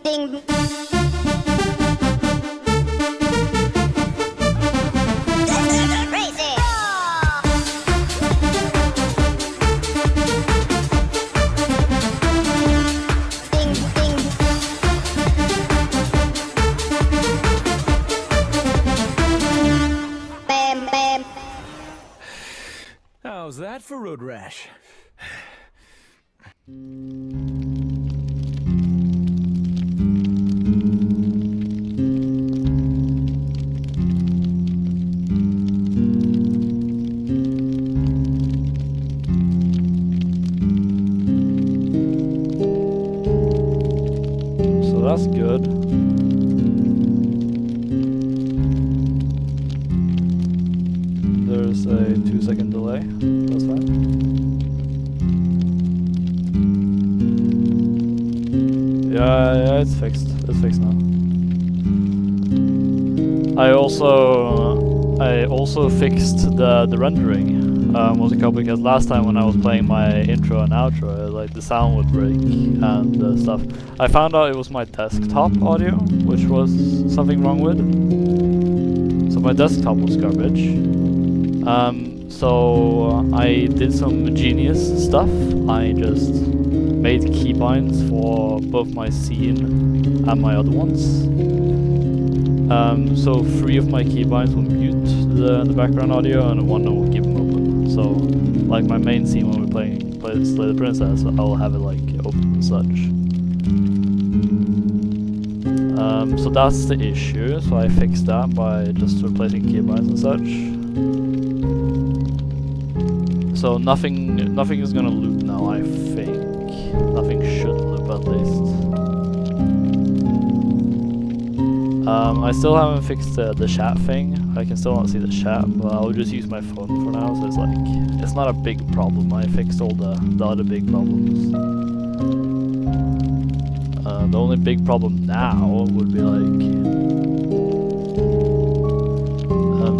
ding. Crazy. Ding, ding. Bam, bam. How's that for road rash? So that's good. There's a 2-second delay. That's fine. Yeah, it's fixed. It's fixed now. I also fixed the rendering. Was a couple because last time when I was playing my intro and outro, like the sound would break and stuff. I found out it was my desktop audio, which was something wrong with. So my desktop was garbage. So I did some genius stuff. I just made keybinds for both my scene and my other ones. So 3 of my keybinds will mute the background audio and 1 will keep them open. So like my main scene when we play Slay the Princess, I'll have it like open and such. So that's the issue, so I fixed that by just replacing keybinds and such. So nothing is gonna loop now, I think. Nothing should loop at least. I still haven't fixed the chat thing. I can still not see the chat, but I'll just use my phone for now, so it's like, it's not a big problem. I fixed all the other big problems. The only big problem now would be like,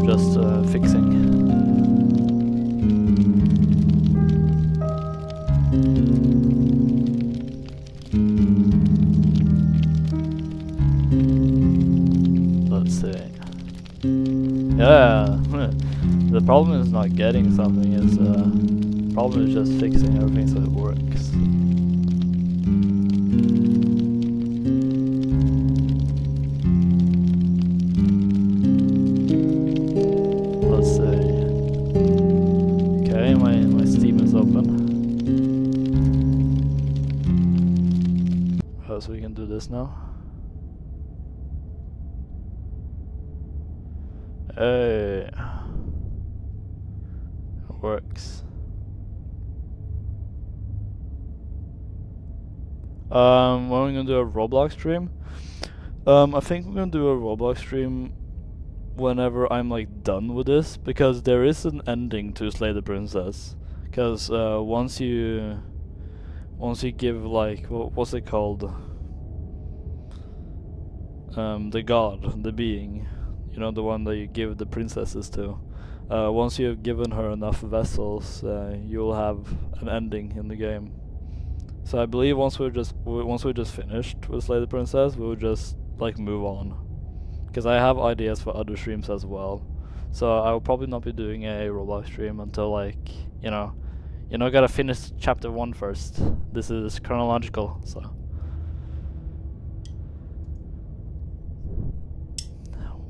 just fixing. Let's see. Yeah, the problem is not getting something, is the problem is just fixing everything so it works. Let's see. Okay, my Steam is open. Oh, so we can do this now. Hey, it works. When we're gonna do a Roblox stream? I think we're gonna do a Roblox stream whenever I'm like done with this, because there is an ending to Slay the Princess. Because once you give like what's it called? The god, the being. You know, the one that you give the princesses to. Once you've given her enough vessels, you'll have an ending in the game. So I believe once we're just finished with Slay the Princess, we'll just like move on. Because I have ideas for other streams as well. So I will probably not be doing a Roblox stream until like, you know, gotta finish chapter 1 first. This is chronological, so.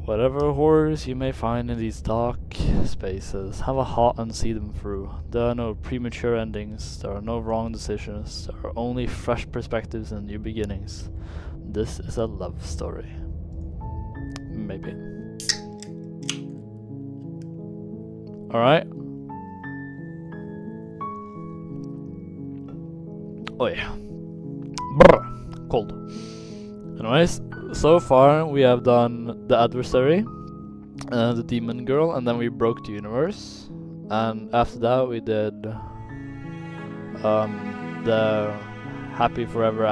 Whatever horrors you may find in these dark spaces, have a heart and see them through. There are no premature endings, there are no wrong decisions, there are only fresh perspectives and new beginnings. This is a love story. Maybe. Alright. Oh yeah. Brr. Cold. Anyways. So far, we have done the adversary, the demon girl, and then we broke the universe. And after that, we did the happy forever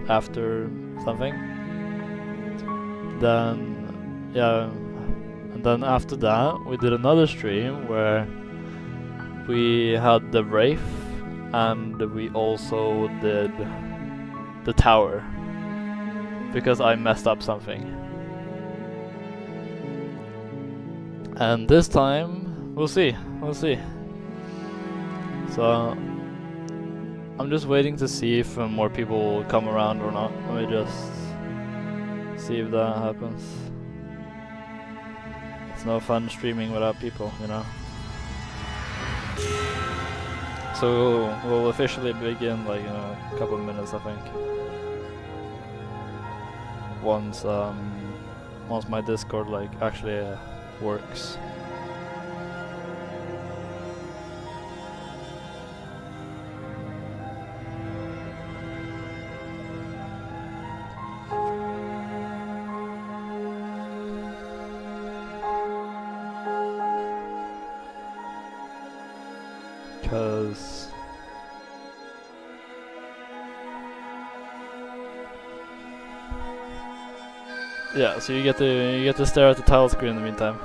after something. Then, yeah, and then after that, we did another stream where we had the Wraith, and we also did the tower. because I messed up something. And this time, we'll see. So, I'm just waiting to see if more people will come around or not. Let me just see if that happens. It's no fun streaming without people, you know. So we'll officially begin like in a couple of minutes, I think. Once my Discord like actually works. Because yeah, so you get to stare at the title screen in the meantime.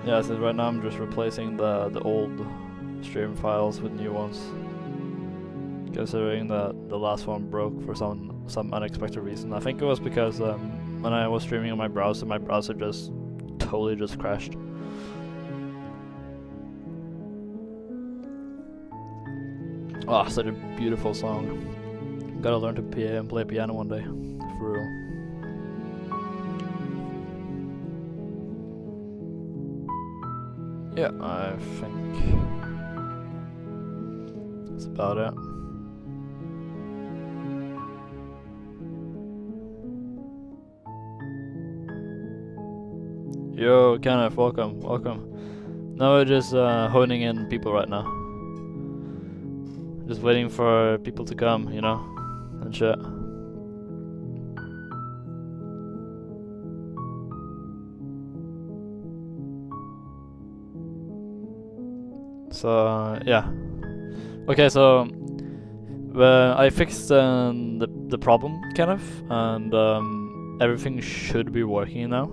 Yeah, so right now I'm just replacing the old stream files with new ones. Considering that the last one broke for some unexpected reason. I think it was because when I was streaming on my browser just totally just crashed. Ah, such a beautiful song. Gotta learn to play piano one day, for real. Yeah, I think that's about it. Yo, Kenneth, welcome. Now we're just honing in people right now. Just waiting for people to come, you know, and shit. So yeah. Okay, so I fixed the problem, Kenneth, and everything should be working now.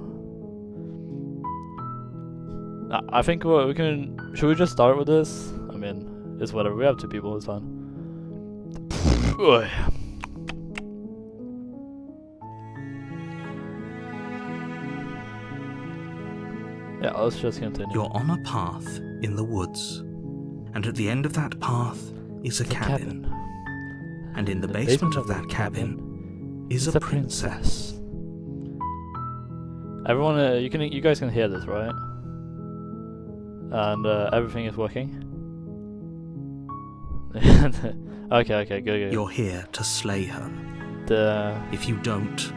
I think we can. Should we just start with this? I mean, it's whatever. We have 2 people. It's fine. Yeah, let's just continue. You're on a path in the woods, and at the end of that path is a cabin. And in the basement of that cabin is a princess. Everyone, you guys can hear this, right? And everything is working. Okay, good. You're here to slay her. If you don't,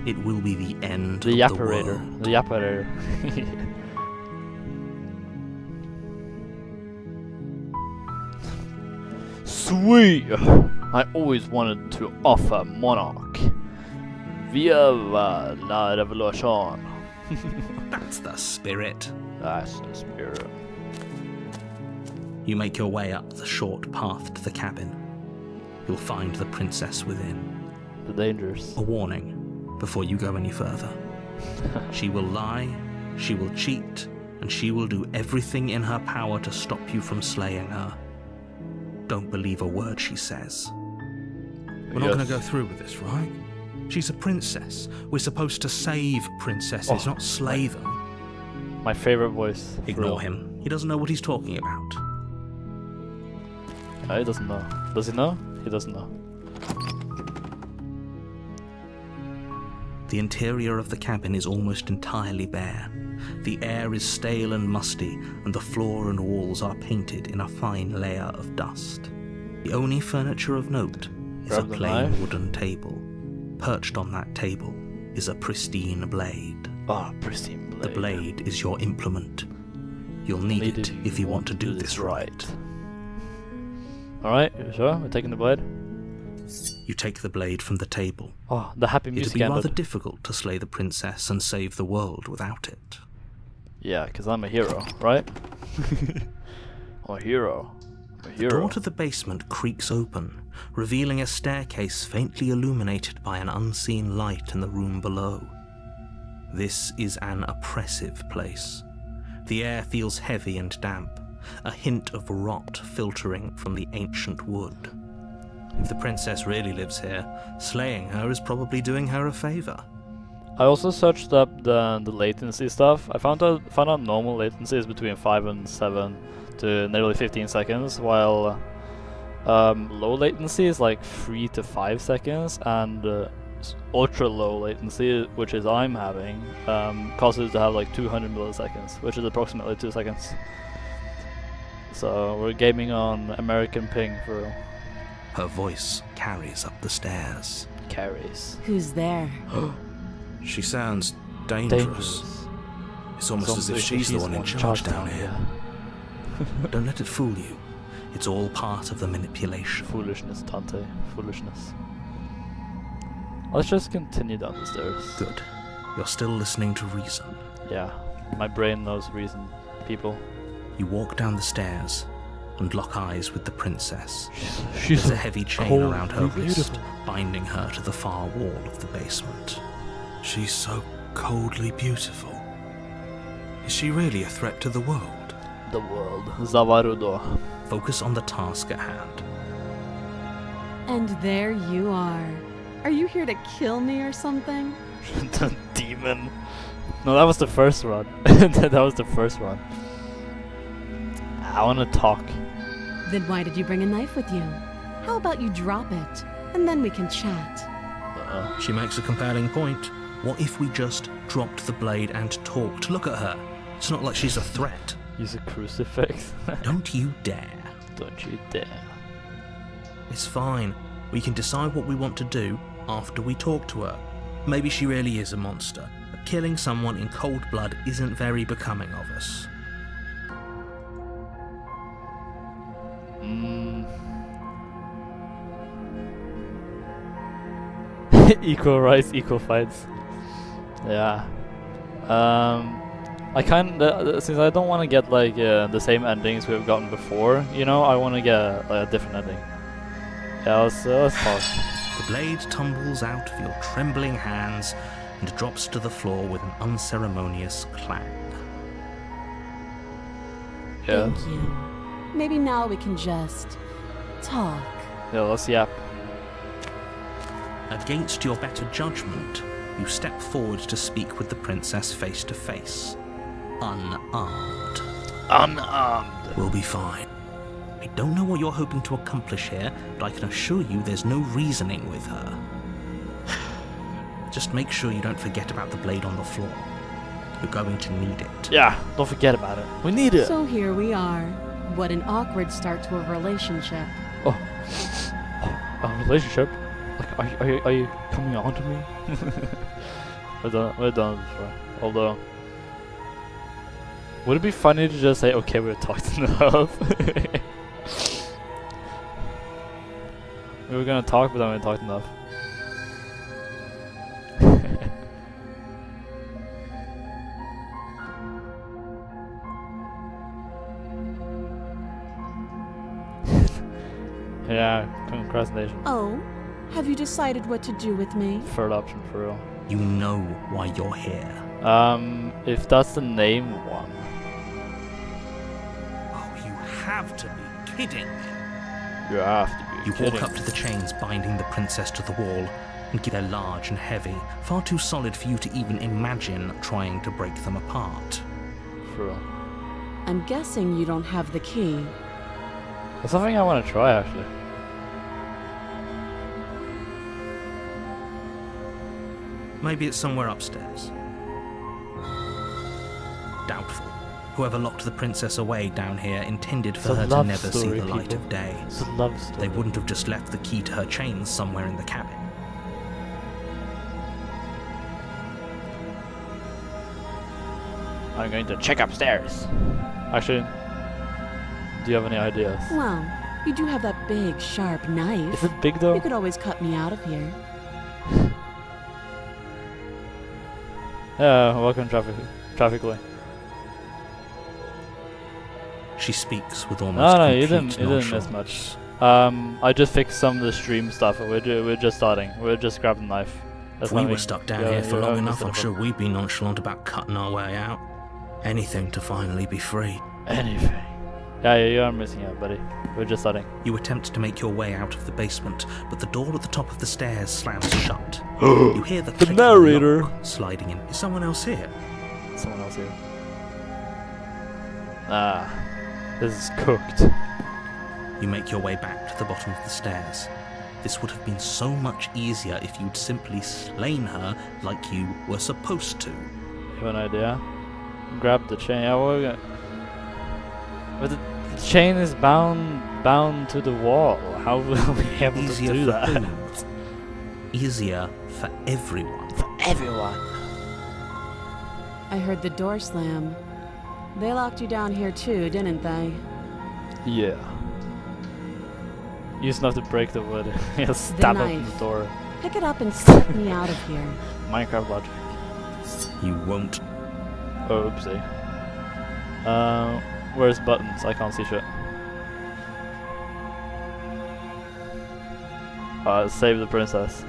it will be the end of the world. The Yapperator. Sweet! I always wanted to offer Monarch. Viva la revolution. That's the spirit. That's the spirit. You make your way up the short path to the cabin. You'll find the princess within. The dangers. A warning before you go any further. She will lie, she will cheat, and she will do everything in her power to stop you from slaying her. Don't believe a word she says. We're not going to go through with this, right? She's a princess. We're supposed to save princesses, not slay them. My favorite voice. Ignore him. He doesn't know what he's talking about. He doesn't know. Does he know? He doesn't know. The interior of the cabin is almost entirely bare. The air is stale and musty, and the floor and walls are painted in a fine layer of dust. The only furniture of note is a plain wooden table. Perched on that table is a pristine blade. Ah, pristine blade. The blade is your implement. You'll need it if you want to do this right. Alright, you sure? We're taking the blade? You take the blade from the table. Oh, the happy music It'd be rather ended. difficult to slay the princess and save the world without it. Yeah, because I'm a hero, right? I'm a hero. The door to the basement creaks open, revealing a staircase faintly illuminated by an unseen light in the room below. This is an oppressive place. The air feels heavy and damp, a hint of rot filtering from the ancient wood. If the princess really lives here, slaying her is probably doing her a favor. I also searched up the latency stuff. I found out normal latency is between 5 and 7 to nearly 15 seconds, while low latency is like 3 to 5 seconds, and ultra low latency, which is I'm having, causes it to have like 200 milliseconds, which is approximately 2 seconds. So we're gaming on American ping for real. Her voice carries up the stairs. Carries. Who's there? She sounds dangerous. It's almost as if she's the one in charge down here. Don't let it fool you. It's all part of the manipulation. Foolishness, Tante. Foolishness. Let's just continue down the stairs. Good. You're still listening to reason. Yeah, my brain knows reason, people. You walk down the stairs and lock eyes with the princess. She's There's a heavy chain cold, around her wrist, beautiful. binding her to the far wall of the basement. She's so coldly beautiful. Is she really a threat to the world? The world. Zavarudo. Focus on the task at hand. And there you are. Are you here to kill me or something? The demon. No, that was the first one. That was the first one. I want to talk. Then why did you bring a knife with you? How about you drop it, and then we can chat? She makes a compelling point. What if we just dropped the blade and talked? Look at her. It's not like she's a threat. Use a crucifix. Don't you dare. Don't you dare. It's fine. We can decide what we want to do after we talk to her. Maybe she really is a monster, but killing someone in cold blood isn't very becoming of us. Equal rights, equal fights. Yeah. I since I don't want to get like the same endings we've gotten before, you know, I want to get a different ending. Yeah, let's talk. The blade tumbles out of your trembling hands and drops to the floor with an unceremonious clang. Yeah. Thank you. Maybe now we can just talk. Yeah, let's yap. Against your better judgment, you step forward to speak with the princess face to face. Unarmed. Unarmed. We'll be fine. I don't know what you're hoping to accomplish here, but I can assure you there's no reasoning with her. Just make sure you don't forget about the blade on the floor. You're going to need it. Yeah, don't forget about it. We need it. So here we are. What an awkward start to a relationship. Oh, a relationship? Like, are you coming on to me? We've done it before. Although, would it be funny to just say, okay, we've talked enough? We were gonna talk, but then we talked enough. Yeah, procrastination. Oh, have you decided what to do with me? Third option for real. You know why you're here. If that's the name one. Oh, you have to be kidding. You have to be You kidding. walk up to the chains binding the princess to the wall, and they're large and heavy, far too solid for you to even imagine trying to break them apart. For real. I'm guessing you don't have the key. That's something I want to try, actually. Maybe it's somewhere upstairs. Doubtful. Whoever locked the princess away down here intended for It's a her to love never see story, the light people. of day. It's a love story. They wouldn't have just left the key to her chains somewhere in the cabin. I'm going to check upstairs. Actually, do you have any ideas? Well, you do have that big, sharp knife. Is it big though? You could always cut me out of here. Yeah, welcome traffically. She speaks with almost No, you complete didn't miss nonchalance. much. I just fixed some of the stream stuff. We're just starting. We're just grabbing the knife. That's If we nothing. were stuck down Yeah, here for yeah, long I enough, I'm missed it. sure we'd be nonchalant about cutting our way out. Anything to finally be free. Anything. Yeah, you are missing out, buddy. We're just starting. You attempt to make your way out of the basement, but the door at the top of the stairs slams shut. You hear the click of narrator. lock sliding in. Is someone else here? Someone else here. Ah, this is cooked. You make your way back to the bottom of the stairs. This would have been so much easier if you'd simply slain her like you were supposed to. You have an idea? Grab the chain. Yeah, we're gonna... But the chain is bound to the wall. How will we be able to do for that? who? Easier for everyone. For everyone. I heard the door slam. They locked you down here too, didn't they? Yeah. You just have to break the wood. Yeah, stab open the knife. door. Pick it up and set me out of here. Minecraft logic. You won't. Oh, oopsie. Where's buttons? I can't see shit. Save the princess.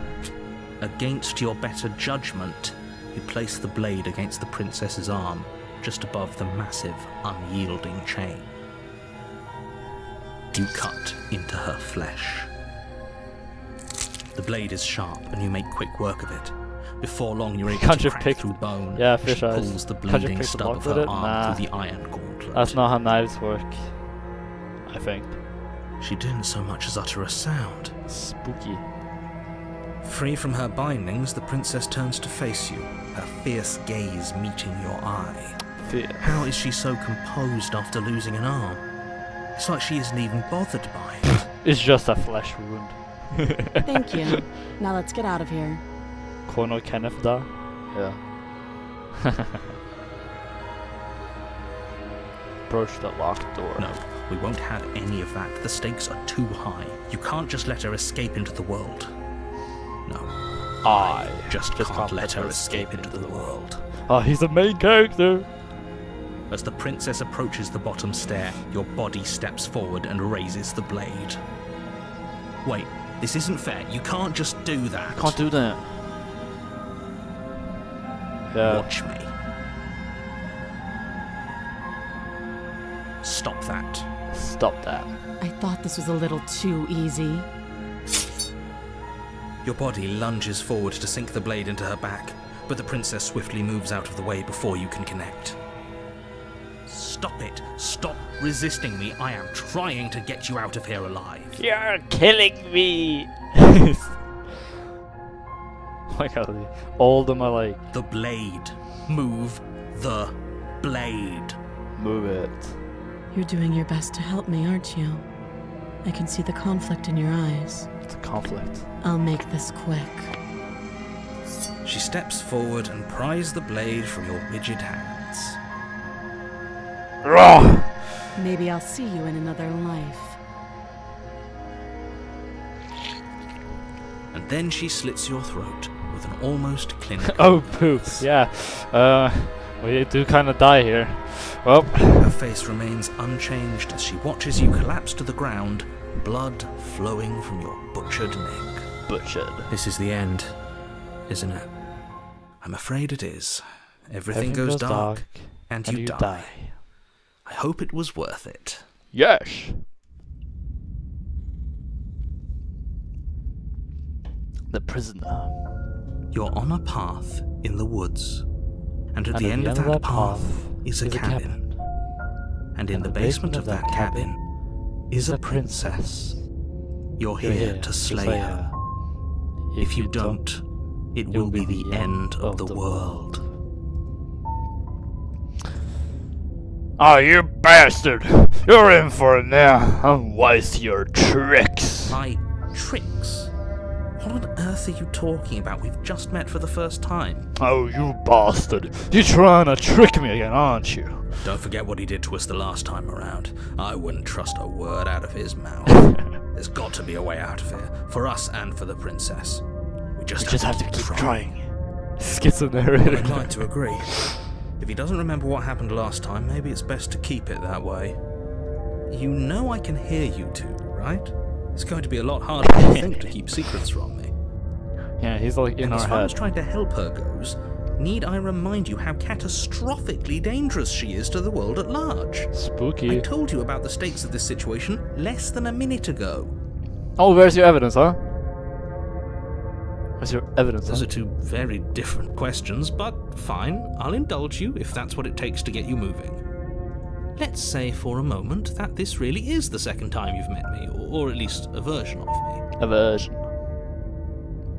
Against your better judgment, you place the blade against the princess's arm, just above the massive, unyielding chain. You cut into her flesh. The blade is sharp, and you make quick work of it. Before long, you're able Can't to you crack pick- through bone. Yeah, as fish she eyes. pulls the Can't you bleeding pick the stub lock of with her it? arm Nah. through the iron gauntlet. That's not how knives work. I think. She didn't so much as utter a sound. Spooky. Free from her bindings, the princess turns to face you, her fierce gaze meeting your eye. Fear. How is she so composed after losing an arm? It's like she isn't even bothered by it. It's just a flesh wound. Thank you. Now let's get out of here. Kono Kenneth da? Yeah. Approach the locked door. No, we won't have any of that. The stakes are too high. You can't just let her escape into the world. No. I Just can't let her escape into the world. Oh, he's the main character! As the princess approaches the bottom stair, your body steps forward and raises the blade. Wait, this isn't fair. You can't just do that. Can't do that. Yeah. Watch me. Stop that. Stop that. I thought this was a little too easy. Your body lunges forward to sink the blade into her back, but the princess swiftly moves out of the way before you can connect. Stop it. Stop resisting me. I am trying to get you out of here alive. You're killing me! Oh my god, all of them are like, The blade. Move the blade. move it. You're doing your best to help me, aren't you? I can see the conflict in your eyes. It's a conflict. I'll make this quick. She steps forward and pries the blade from your rigid hands. Raw! Maybe I'll see you in another life. And then she slits your throat with an almost clinical. Oh, poop. Yeah. We do kind of die here. Well, Her face remains unchanged as she watches you collapse to the ground, blood flowing from your butchered neck. butchered. This is the end, isn't it? I'm afraid it is. Everything goes dark, and you die. I hope it was worth it. Yes. The prisoner. You're on a path in the woods, and at the end of that path is a cabin. And in the basement of that cabin is a princess. You're here to slay her. If you don't, it will be the end of the world. Oh, you bastard! You're in for it now. I'm wise to your tricks. My tricks? What on earth are you talking about? We've just met for the first time. Oh, you bastard! You're trying to trick me again, aren't you? Don't forget what he did to us the last time around. I wouldn't trust a word out of his mouth. There's got to be a way out of here, for us and for the princess. We just have to keep trying. Skits I'm narrator. inclined to agree. If he doesn't remember what happened last time, maybe it's best to keep it that way. You know I can hear you two, right? It's going to be a lot harder than you think to keep secrets from me. Yeah, he's like in And our as far as head. trying to help her goes, Need I remind you how catastrophically dangerous she is to the world at large? Spooky. I told you about the stakes of this situation less than a minute ago. Oh, where's your evidence, huh? Where's your evidence, Those huh? are two very different questions, but fine, I'll indulge you if that's what it takes to get you moving. Let's say for a moment that this really is the second time you've met me, or at least a version of me. Aversion.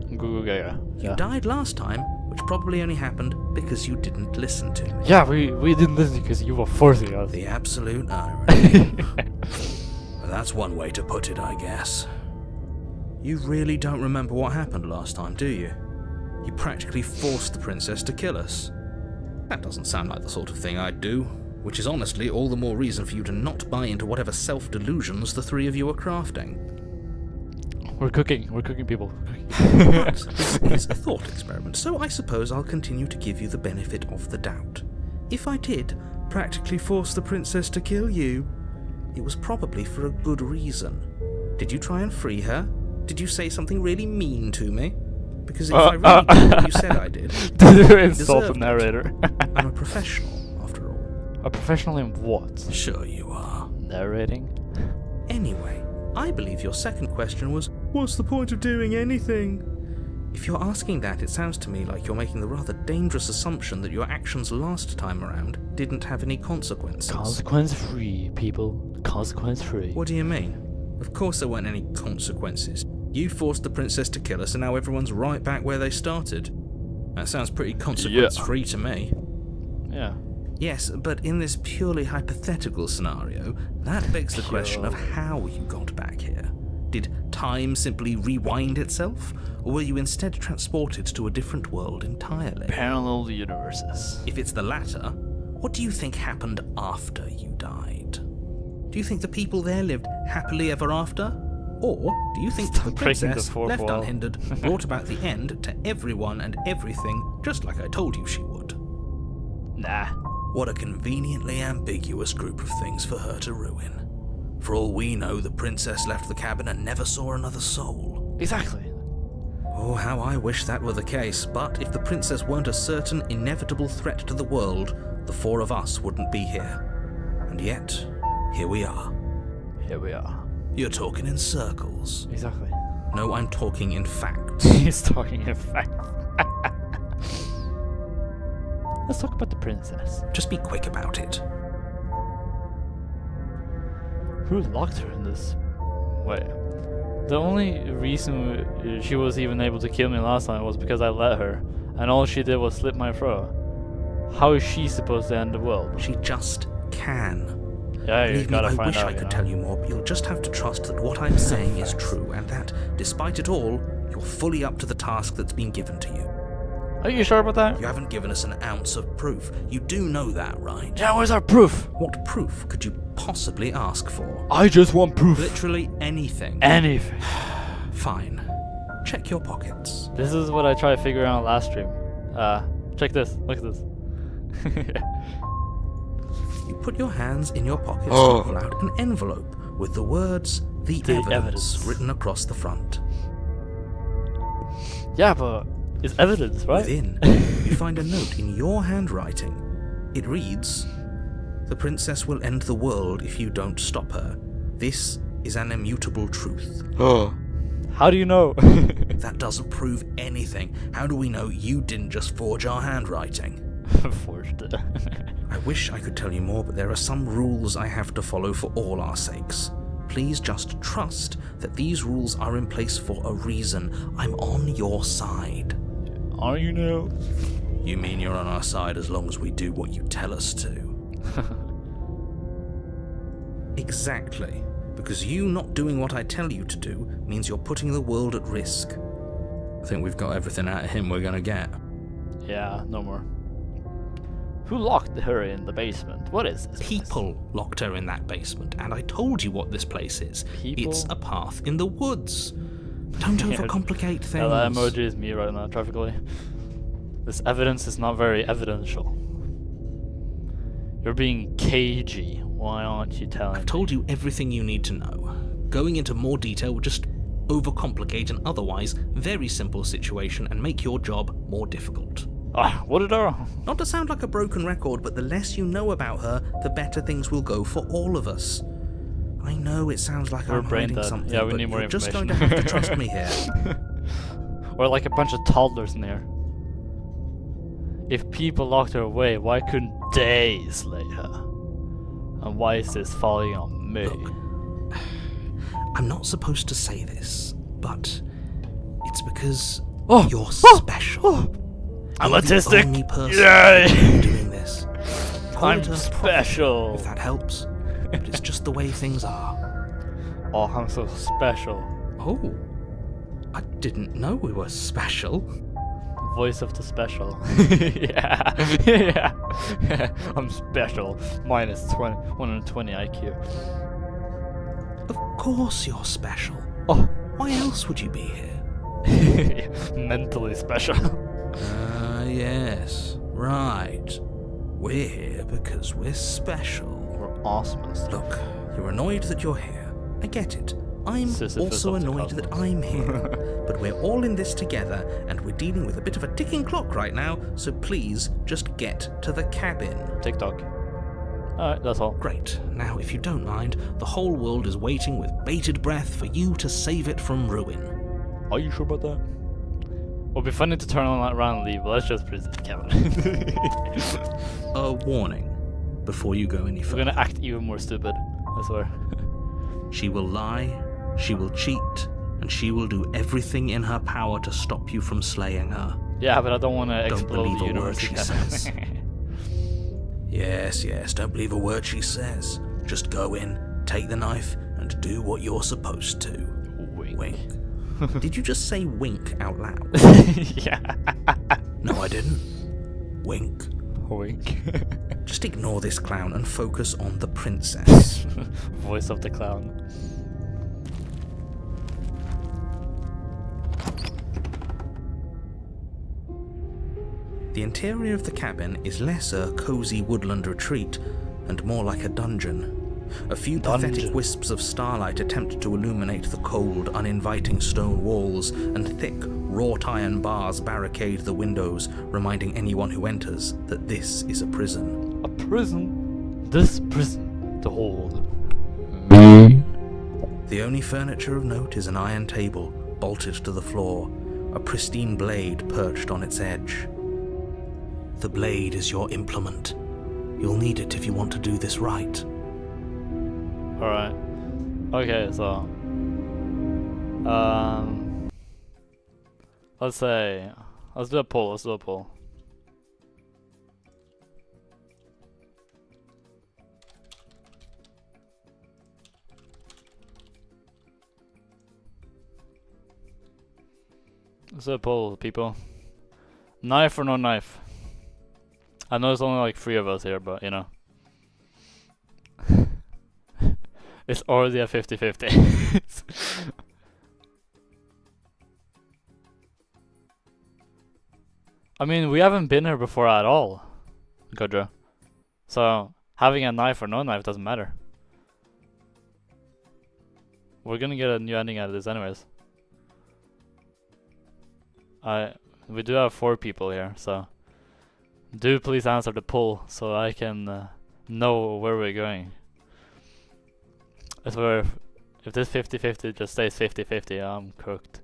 Google Gaga. You died last time, which probably only happened because you didn't listen to me. Yeah, we didn't listen because you were forcing us. The absolute irony. Well, that's one way to put it, I guess. You really don't remember what happened last time, do you? You practically forced the princess to kill us. That doesn't sound like the sort of thing I'd do, which is honestly all the more reason for you to not buy into whatever self-delusions the three of you are crafting. We're cooking people. But this is a thought experiment, so I suppose I'll continue to give you the benefit of the doubt. If I did practically force the princess to kill you, it was probably for a good reason. Did you try and free her? Did you say something really mean to me? Because if I really did what you said I did, Did you insult the deserved it. narrator? I'm a professional, after all. A professional in what? Sure you are. Narrating? Anyway, I believe your second question was, what's the point of doing anything? If you're asking that, it sounds to me like you're making the rather dangerous assumption that your actions last time around didn't have any consequences. Consequence-free, people. Consequence-free. What do you mean? Of course there weren't any consequences. You forced the princess to kill us and now everyone's right back where they started. That sounds pretty consequence-free to me. Yeah. Yes, but in this purely hypothetical scenario, that begs the question of how you got back here. Did time simply rewind itself, or were you instead transported to a different world entirely? Parallel universes. If it's the latter, what do you think happened after you died? Do you think the people there lived happily ever after? Or do you think Stop the breaking the princess, fourth left wall. unhindered, brought about the end to everyone and everything, just like I told you she would? Nah. What a conveniently ambiguous group of things for her to ruin. For all we know, the princess left the cabin and never saw another soul. Exactly. Oh, how I wish that were the case, but if the princess weren't a certain, inevitable threat to the world, the four of us wouldn't be here. And yet, here we are. Here we are. You're talking in circles. Exactly. No, I'm talking in facts. He's talking in fact. Let's talk about the princess. Just be quick about it. Who locked her in this way? The only reason she was even able to kill me last time was because I let her, and all she did was slit my throat. How is she supposed to end the world? She just can. Yeah, you Believe me, gotta I find wish out. I could tell you more, but you'll just have to trust that what I'm saying is true, and that, despite it all, you're fully up to the task that's been given to you. Are you sure about that? You haven't given us an ounce of proof. You do know that, right? Yeah, where's our proof? What proof could you possibly ask for? I just want proof. Literally anything. Anything. Fine. Check your pockets. This is what I tried to figure out last stream. Check this. Look at this. You put your hands in your pockets and pull out an envelope with the words, the evidence, written across the front. Yeah, but it's evidence, right? Within, you find a note in your handwriting. It reads, "The princess will end the world if you don't stop her. This is an immutable truth." How do you know? That doesn't prove anything. How do we know you didn't just forge our handwriting? Forged it. I wish I could tell you more, but there are some rules I have to follow for all our sakes. Please just trust that these rules are in place for a reason. I'm on your side. Are you now? You mean you're on our side as long as we do what you tell us to? Exactly. Because you not doing what I tell you to do means you're putting the world at risk. I think we've got everything out of him we're gonna get. Yeah, no more. Who locked her in the basement? What is this place? People locked her in that basement, and I told you what this place is. People? It's a path in the woods. Don't overcomplicate things. Yeah, that emoji is me right now, tragically. This evidence is not very evidential. You're being cagey. Why aren't you telling I've me? told you everything you need to know. Going into more detail would just overcomplicate an otherwise very simple situation and make your job more difficult. What did I? Not to sound like a broken record, but the less you know about her, the better things will go for all of us. I know it sounds like We're I'm brain hiding dead. something, Yeah, we but need more you're just going information. to have to trust me here. We're like a bunch of toddlers in here. If people locked her away, why couldn't they slay her? And why is this falling on me? Look, I'm not supposed to say this, but it's because you're special. I'm You're the autistic. only person Yay! doing this. Call I'm it a special. prophet, if that helps. But it's just the way things are. Oh, I'm so special. Oh, I didn't know we were special. Voice of the special. Yeah. Yeah. I'm special. Minus 120 IQ. Of course you're special. Oh. Why else would you be here? Mentally special. Yes. Right. We're here because we're special. We're awesome. Look, you're annoyed that you're here. I get it. I'm Sisyphus also of the annoyed that cosmos. I'm here. But we're all in this together, and we're dealing with a bit of a ticking clock right now, so please just get to the cabin. TikTok. Alright, that's all. Great. Now, if you don't mind, the whole world is waiting with bated breath for you to save it from ruin. Are you sure about that? Would be funny to turn around and leave, but let's just present Kevin. A warning before you go any We're further. gonna act even more stupid, I swear. She will lie, she will cheat, and she will do everything in her power to stop you from slaying her. Yeah, but I don't want to Don't explode believe the a word universe she again. says. Yes, don't believe a word she says. Just go in, take the knife, and do what you're supposed to. Wink. Did you just say wink out loud? Yeah. No, I didn't. Wink. Wink. Just ignore this clown and focus on the princess. Voice of the clown. The interior of the cabin is less a cozy woodland retreat and more like a dungeon. A few pathetic wisps of starlight attempt to illuminate the cold, uninviting stone walls, and thick, wrought iron bars barricade the windows, reminding anyone who enters that this is a prison. A prison? This prison to hold. The only furniture of note is an iron table, bolted to the floor, a pristine blade perched on its edge. The blade is your implement. You'll need it if you want to do this right. Alright. Okay, so let's do a poll, Let's do a poll, people. Knife or no knife? I know there's only like 3 of us here, but you know. It's already a 50-50. I mean, we haven't been here before at all, Godra. So, having a knife or no knife doesn't matter. We're gonna get a new ending out of this anyways. We do have 4 people here, so do please answer the poll so I can know where we're going. I swear, if this 50-50 just stays 50-50, I'm cooked.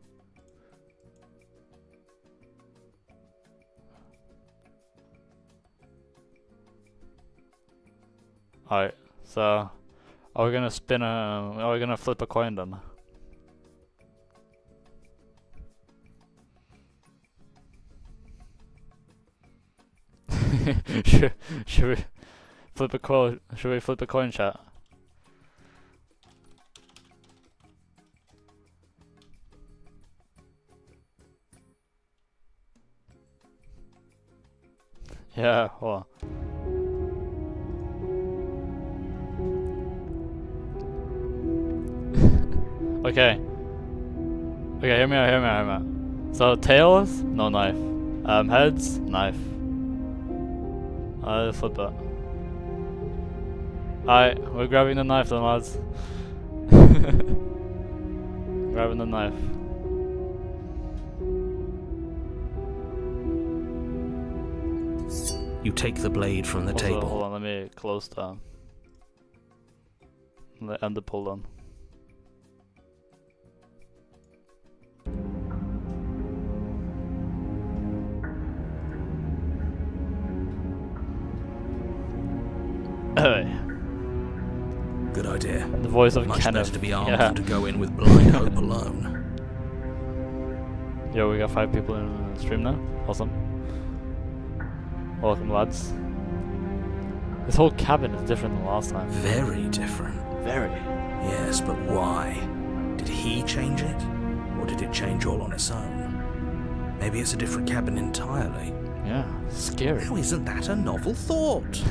Alright, so are we gonna are we gonna flip a coin then? Should we flip a coin? Should we flip a coin, chat? Yeah, hold on. Okay. Okay, hear me out. So tails, no knife. Heads, knife. Let's flip it. Alright, we're grabbing the knife then, lads. Grabbing the knife. You take the blade from the Also, table. hold on, let me close the end the pull down. Good idea. The voice of Much Kenneth. better to be armed Yeah. than to go in with blind hope alone. Yo, we got 5 people in the stream now. Awesome. Welcome, lads. This whole cabin is different than last time. Very different. Very. Yes, but why? Did he change it? Or did it change all on its own? Maybe it's a different cabin entirely. Yeah, scary. Now isn't that a novel thought?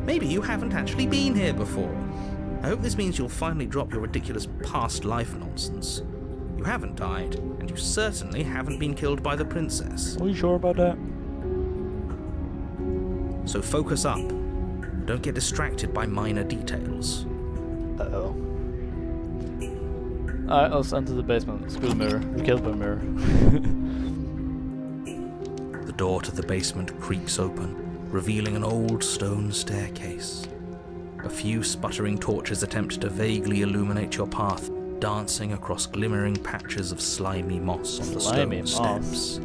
Maybe you haven't actually been here before. I hope this means you'll finally drop your ridiculous past life nonsense. You haven't died, and you certainly haven't been killed by the princess. Are you sure about that? So focus up. Don't get distracted by minor details. Uh-oh. Alright, let's enter the basement. Screw the mirror. We killed by mirror. The door to the basement creaks open, revealing an old stone staircase. A few sputtering torches attempt to vaguely illuminate your path, dancing across glimmering patches of slimy moss on the Slimy stone moss. steps.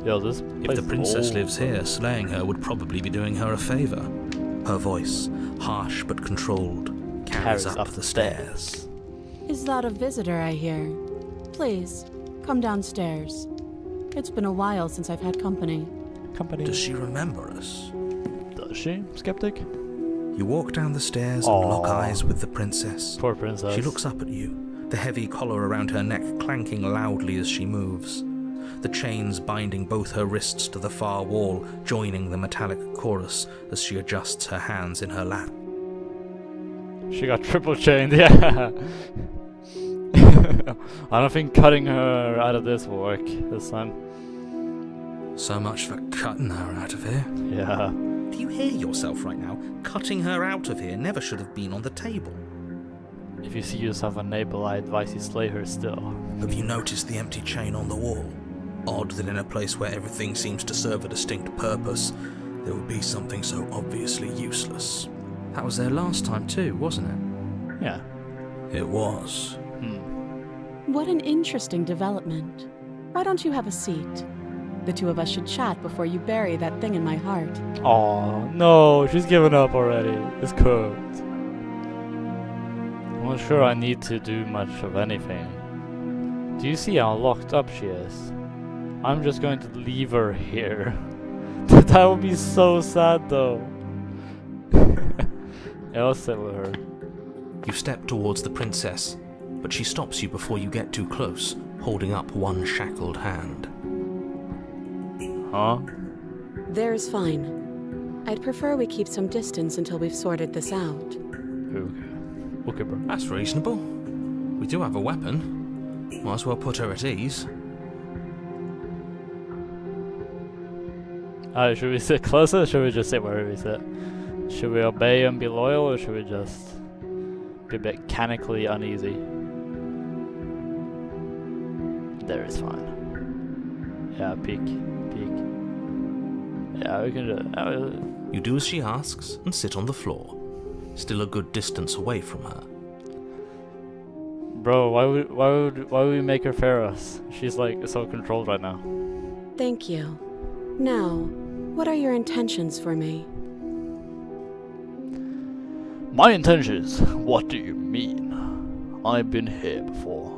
Yo, this If place the is princess old. lives here, slaying her would probably be doing her a favor. Her voice, harsh but controlled, carries up the stairs. Is that a visitor I hear? Please, come downstairs. It's been a while since I've had company. Company. Does she remember us? Does she? Skeptic? You walk down the stairs Aww. and lock eyes with the princess. Poor princess. She looks up at you, the heavy collar around her neck clanking loudly as she moves. The chains binding both her wrists to the far wall, joining the metallic chorus as she adjusts her hands in her lap. She got triple chained, yeah. I don't think cutting her out of this will work this time. So much for cutting her out of here. Yeah. Do you hear yourself right now? Cutting her out of here never should have been on the table. If you see yourself unable, I advise you slay her still. Have you noticed the empty chain on the wall? Odd that in a place where everything seems to serve a distinct purpose, there would be something so obviously useless. That was there last time too, wasn't it? Yeah. It was. What an interesting development. Why don't you have a seat? The two of us should chat before you bury that thing in my heart. Oh no, she's given up already. It's cooked. I'm not sure I need to do much of anything. Do you see how locked up she is? I'm just going to leave her here. That would be so sad though. Yeah, I'll sit with her. You step towards the princess, but she stops you before you get too close, holding up one shackled hand. Huh? There's fine. I'd prefer we keep some distance until we've sorted this out. Okay. Okay, bro. That's reasonable. We do have a weapon. Might as well put her at ease. Should we sit closer or should we just sit wherever we sit? Should we obey and be loyal or should we just be mechanically uneasy? There is fine. Yeah, peek. Yeah, we can do You do as she asks and sit on the floor, still a good distance away from her. Bro, why would we make her fear us? She's like so controlled right now. Thank you. Now, what are your intentions for me? My intentions? What do you mean? I've been here before.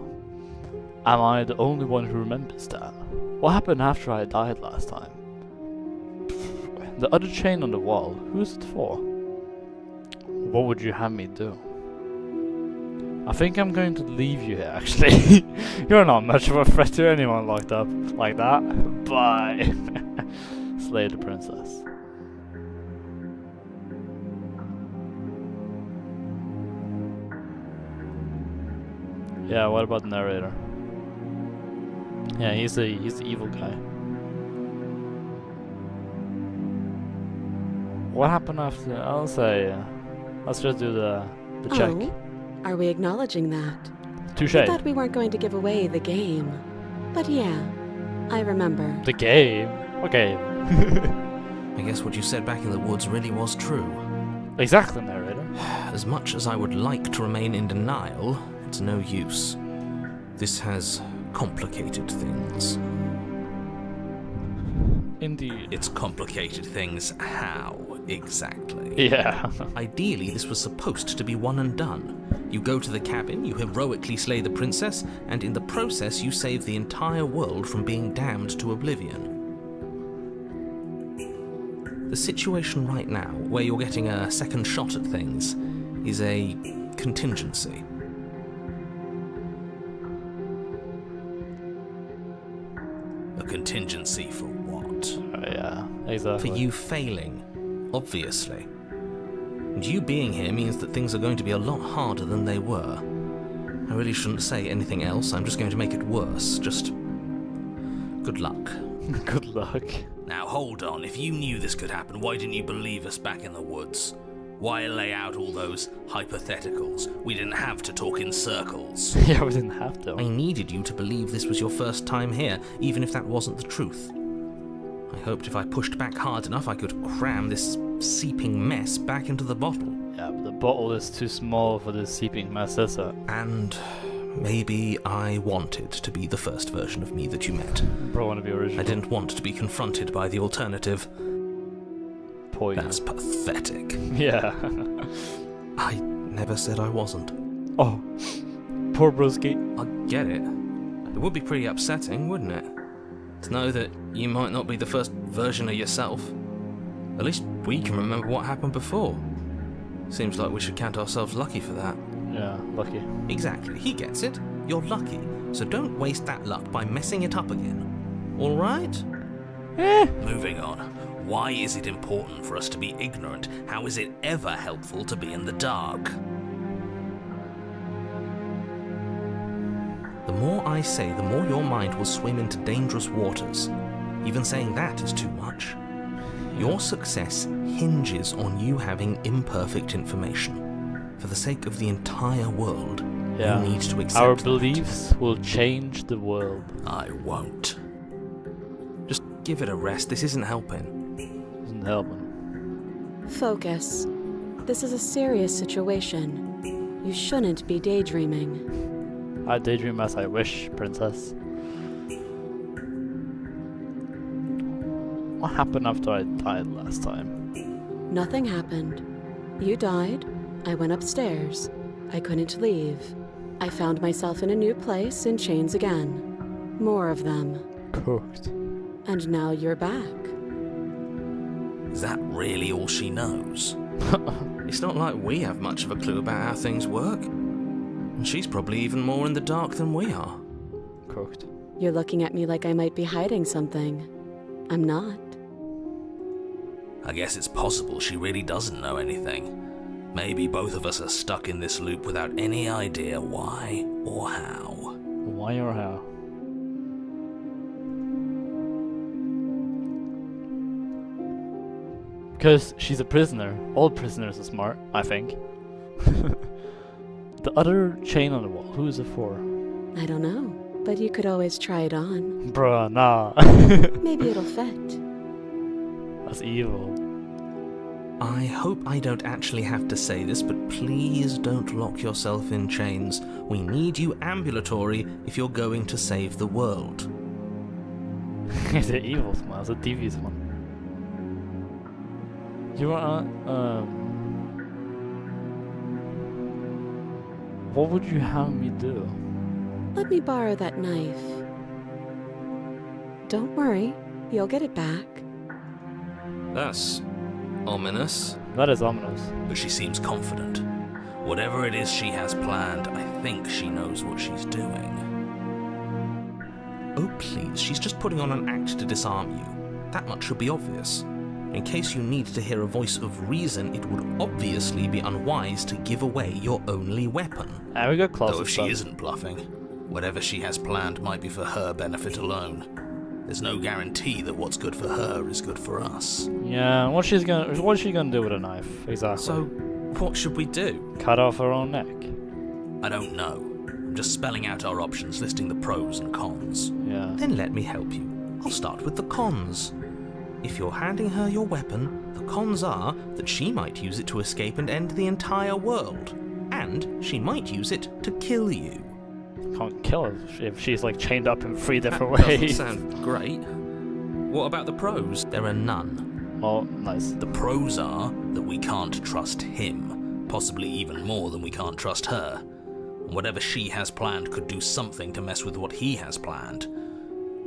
Am I the only one who remembers that? What happened after I died last time? The other chain on the wall, who's it for? What would you have me do? I think I'm going to leave you here, actually. You're not much of a threat to anyone locked up like that. Bye. Slay the princess. Yeah, what about the narrator? Yeah, he's the evil guy. What happened after? I'll say, let's just do the check. Oh, are we acknowledging that? Touche. I thought we weren't going to give away the game. But yeah, I remember. The game? What game? I guess what you said back in the woods really was true. Exactly, narrator. As much as I would like to remain in denial, it's no use. This has complicated things. Indeed. It's complicated things how, exactly? Yeah. Ideally, this was supposed to be one and done. You go to the cabin, you heroically slay the princess, and in the process you save the entire world from being damned to oblivion. The situation right now, where you're getting a second shot at things, is a contingency. A contingency for what? Yeah, exactly. For you failing, obviously. And you being here means that things are going to be a lot harder than they were. I really shouldn't say anything else, I'm just going to make it worse. Just good luck. Good luck. Now hold on, if you knew this could happen, why didn't you believe us back in the woods? Why lay out all those hypotheticals? We didn't have to talk in circles. Yeah, we didn't have to. I needed you to believe this was your first time here, even if that wasn't the truth. I hoped if I pushed back hard enough I could cram this seeping mess back into the bottle. Yeah, but the bottle is too small for this seeping mess, is it? And maybe I wanted to be the first version of me that you met. Bro, want to be original. I didn't want to be confronted by the alternative. Poison. That's pathetic. Yeah. I never said I wasn't. Oh, poor broski. I get it. It would be pretty upsetting, wouldn't it? To know that you might not be the first version of yourself. At least we can remember what happened before. Seems like we should count ourselves lucky for that. Yeah, lucky. Exactly, he gets it. You're lucky, so don't waste that luck by messing it up again. Alright? Moving on. Why is it important for us to be ignorant? How is it ever helpful to be in the dark? The more I say, the more your mind will swim into dangerous waters. Even saying that is too much. Your success hinges on you having imperfect information. For the sake of the entire world, Yeah. you need to accept Our that. beliefs will change the world. I won't. Just give it a rest, this isn't helping. Isn't helping. Focus. This is a serious situation. You shouldn't be daydreaming. I daydream as I wish, princess. What happened after I died last time? Nothing happened. You died. I went upstairs. I couldn't leave. I found myself in a new place in chains again. More of them. Cooked. And now you're back. Is that really all she knows? It's not like we have much of a clue about how things work. And she's probably even more in the dark than we are. Cooked. You're looking at me like I might be hiding something. I'm not. I guess it's possible she really doesn't know anything. Maybe both of us are stuck in this loop without any idea why or how. Why or how? Because she's a prisoner. All prisoners are smart, I think. The other chain on the wall, who is it for? I don't know, but you could always try it on. Bruh, nah. Maybe it'll fit. That's evil. I hope I don't actually have to say this, but please don't lock yourself in chains. We need you ambulatory if you're going to save the world. It's an evil one, it's a devious one. You are, what would you have me do? Let me borrow that knife. Don't worry, you'll get it back. That's ominous. That is ominous. But she seems confident. Whatever it is she has planned, I think she knows what she's doing. Oh please, she's just putting on an act to disarm you. That much should be obvious. In case you need to hear a voice of reason, it would obviously be unwise to give away your only weapon. And we got close. Though if she isn't bluffing, whatever she has planned might be for her benefit alone. There's no guarantee that what's good for her is good for us. Yeah, what's she gonna do with a knife? Exactly. So, what should we do? Cut off her own neck. I don't know. I'm just spelling out our options, listing the pros and cons. Yeah. Then let me help you. I'll start with the cons. If you're handing her your weapon, the cons are that she might use it to escape and end the entire world. And she might use it to kill you. Can't kill her if she's like chained up in 3 different That doesn't ways. sound great. What about the pros? There are none. Oh, nice. The pros are that we can't trust him, possibly even more than we can't trust her. And whatever she has planned could do something to mess with what he has planned.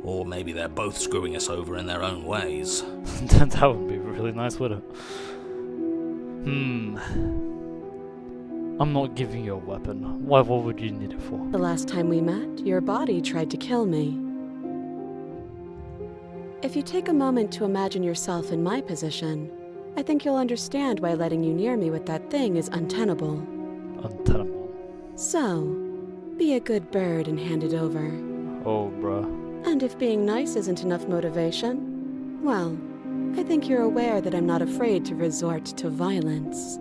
Or maybe they're both screwing us over in their own ways. That would be really nice, wouldn't it? I'm not giving you a weapon. What would you need it for? The last time we met, your body tried to kill me. If you take a moment to imagine yourself in my position, I think you'll understand why letting you near me with that thing is untenable. Untenable. So, be a good bird and hand it over. Oh, bruh. And if being nice isn't enough motivation, well, I think you're aware that I'm not afraid to resort to violence.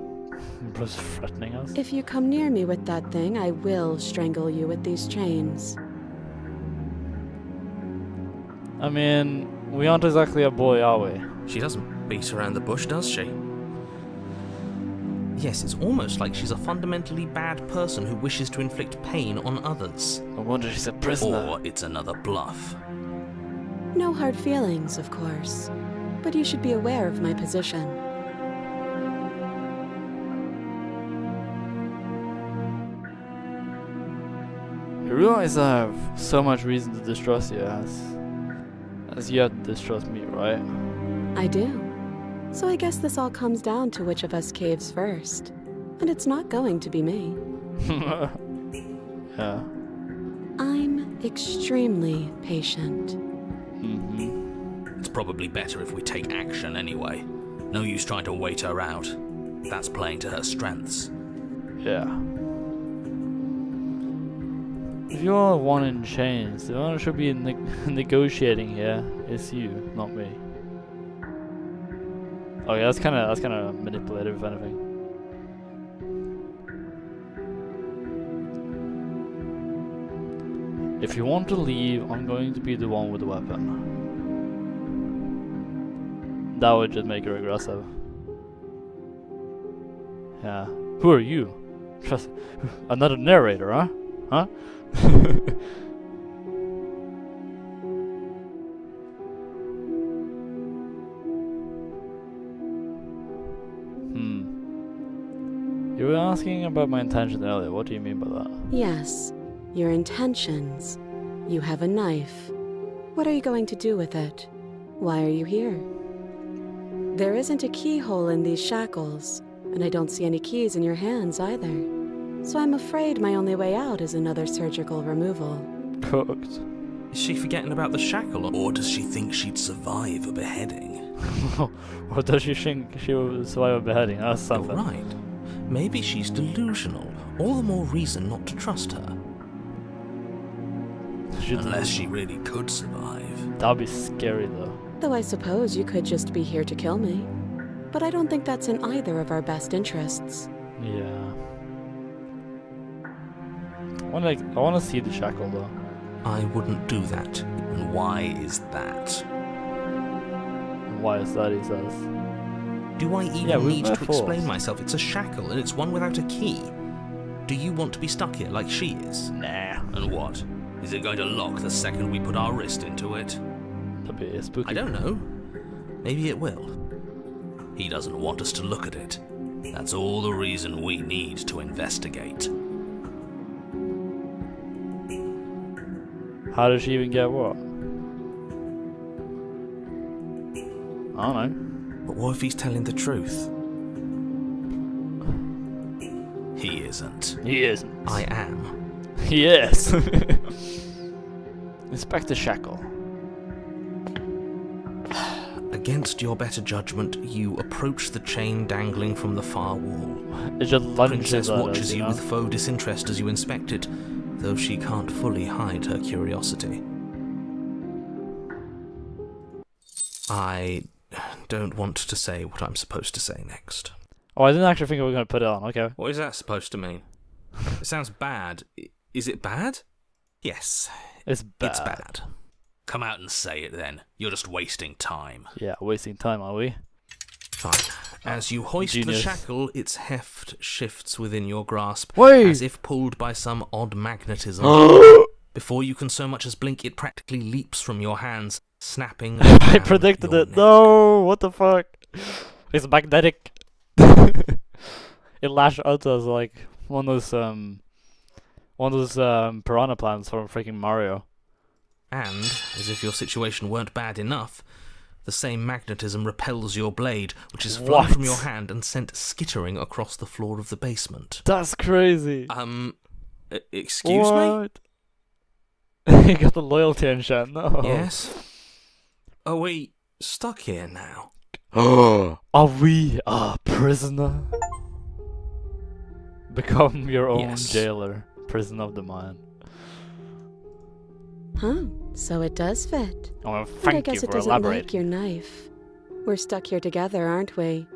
Bruh's threatening us? If you come near me with that thing, I will strangle you with these chains. I mean, we aren't exactly a boy, are we? She doesn't beat around the bush, does she? Yes, it's almost like she's a fundamentally bad person who wishes to inflict pain on others. No wonder she's a prisoner. Or it's another bluff. No hard feelings, of course, but you should be aware of my position. You realize I have so much reason to distrust you as you had to distrust me, right? I do. So I guess this all comes down to which of us caves first. And it's not going to be me. Yeah. I'm extremely patient. It's probably better if we take action anyway. No use trying to wait her out. That's playing to her strengths. Yeah. If you're one in chains, the one who should be negotiating here is you, not me. Oh yeah, that's kind of manipulative, if anything. If you want to leave, I'm going to be the one with the weapon. That would just make her aggressive. Yeah. Who are you? Just another narrator, huh? Huh? You were asking about my intention earlier. What do you mean by that? Yes, your intentions. You have a knife. What are you going to do with it? Why are you here? There isn't a keyhole in these shackles, and I don't see any keys in your hands either. So I'm afraid my only way out is another surgical removal. Cooked. Is she forgetting about the shackle, or does she think she'd survive a beheading? Or does she think she will survive a beheading? That's You're something. right. Maybe she's delusional. All the more reason not to trust her. Unless she really could survive. That'd be scary though. Though I suppose you could just be here to kill me. But I don't think that's in either of our best interests. Yeah. I want to see the shackle though. I wouldn't do that. And why is that? And why is that, he says. Do I even we need were to explain forced. myself? It's a shackle, and it's one without a key. Do you want to be stuck here like she is? Nah. And what? Is it going to lock the second we put our wrist into it? That'd be spooky. I don't know. Maybe it will. He doesn't want us to look at it. That's all the reason we need to investigate. How does she even get what? I don't know. But what if he's telling the truth? He isn't. He isn't. I am. He is. Inspector Shackle. Against your better judgment, you approach the chain dangling from the far wall. It just lunges Princess at us, watches you know? with faux disinterest as you inspect it, though she can't fully hide her curiosity. I don't want to say what I'm supposed to say next. Oh, I didn't actually think we were going to put it on. Okay. What is that supposed to mean? It sounds bad. Is it bad? Yes, It's bad. it's bad. Come out and say it then. You're just wasting time. Yeah, wasting time, are we? Fine. As you hoist Genius. the shackle, its heft shifts within your grasp, Wait! as if pulled by some odd magnetism. Before you can so much as blink, it practically leaps from your hands, snapping. I around predicted your it. neck. No, what the fuck? It's magnetic. It lashed out as like one of those piranha plants from freaking Mario. And, as if your situation weren't bad enough, the same magnetism repels your blade, which is flung from What? your hand and sent skittering across the floor of the basement. That's crazy. Excuse me? What? You got the loyalty and shit. No. Yes? Are we stuck here now? Are we a prisoner? Become your own Yes. jailer, prison of the mind. Huh, so it does fit. Oh, well, But I thank you guess it for doesn't like elaborating. your knife. We're stuck here together, aren't we?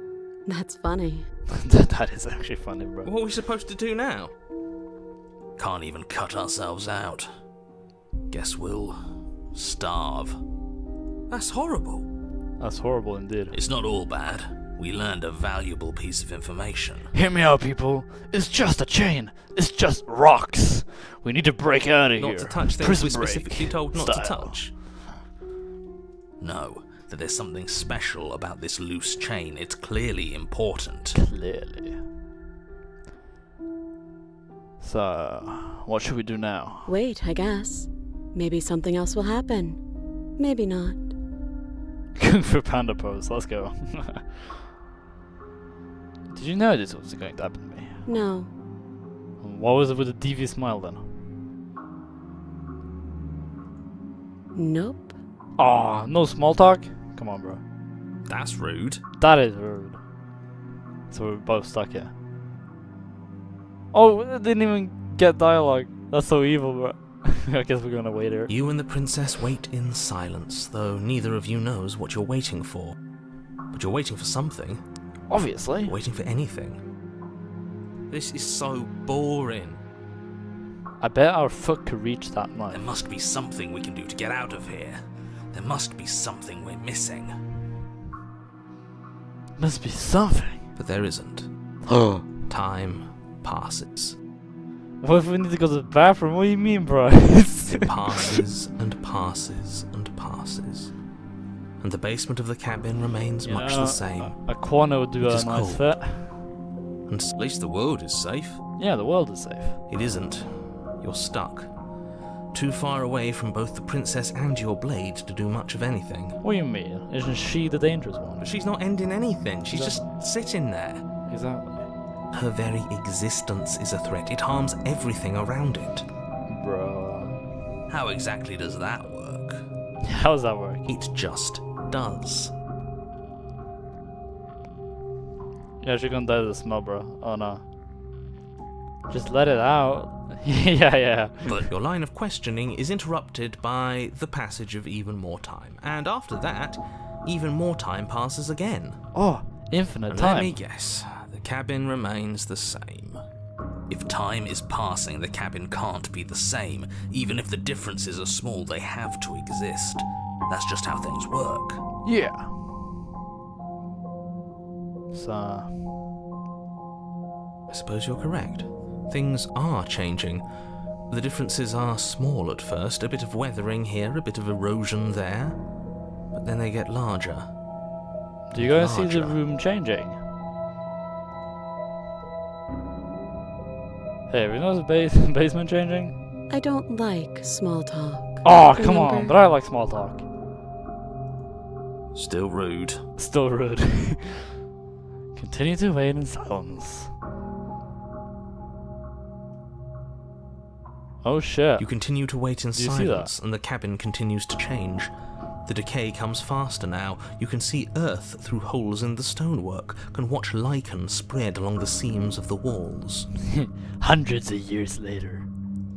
That's funny. That is actually funny, bro. What are we supposed to do now? Can't even cut ourselves out. Guess we'll starve. That's horrible. That's horrible indeed. It's not all bad. We learned a valuable piece of information. Hear me out, people. It's just a chain. It's just rocks. We need to break out of here. Not to touch things Prison we're specifically break told not style. to touch. No, that there's something special about this loose chain. It's clearly important. Clearly. So, what should we do now? Wait, I guess. Maybe something else will happen. Maybe not. Kung Fu Panda pose. Let's go. Did you know this was going to happen to me? No. What was it with the devious smile then? Nope. Aw, no small talk? Come on, bro. That's rude. That is rude. So we're both stuck here. Oh, it didn't even get dialogue. That's so evil, bro. I guess we're gonna wait here. You and the princess wait in silence, though neither of you knows what you're waiting for. But you're waiting for something. Obviously. You're waiting for anything. This is so boring. I bet our foot could reach that There knife. must be something we can do to get out of here. There must be something we're missing. Must be something. But there isn't. Time passes. What if we need to go to the bathroom? What do you mean, bro? It's- It passes and passes and passes. And the basement of the cabin remains You much know, the same. A corner would do It a is nice cold. fit. And at least the world is safe. Yeah, the world is safe. It isn't. You're stuck. Too far away from both the princess and your blade to do much of anything. What do you mean? Isn't she the dangerous one? But she's not ending anything. She's just sitting there. Exactly. Her very existence is a threat. It harms everything around it. Bro. How exactly does that work? How does that work? It just does. Yeah, she's gonna die of the smell, bro. Oh no. Just let it out. yeah. But your line of questioning is interrupted by the passage of even more time. And after that, even more time passes again. Oh, infinite And time. let me guess, the cabin remains the same. If time is passing, the cabin can't be the same. Even if the differences are small, they have to exist. That's just how things work. Yeah. So, I suppose you're correct. Things are changing. The differences are small at first, a bit of weathering here, a bit of erosion there, but then they get larger. do you guys see Larger. the room changing? Hey, have you noticed the basement changing? I don't like small talk. Oh, come on, Remember? but I like small talk. Still rude. Still rude. Continue to wait in silence. Oh shit. You continue to wait in Do you see that? silence, and the cabin continues to change. The decay comes faster now. You can see earth through holes in the stonework, can watch lichen spread along the seams of the walls. Hundreds of years later.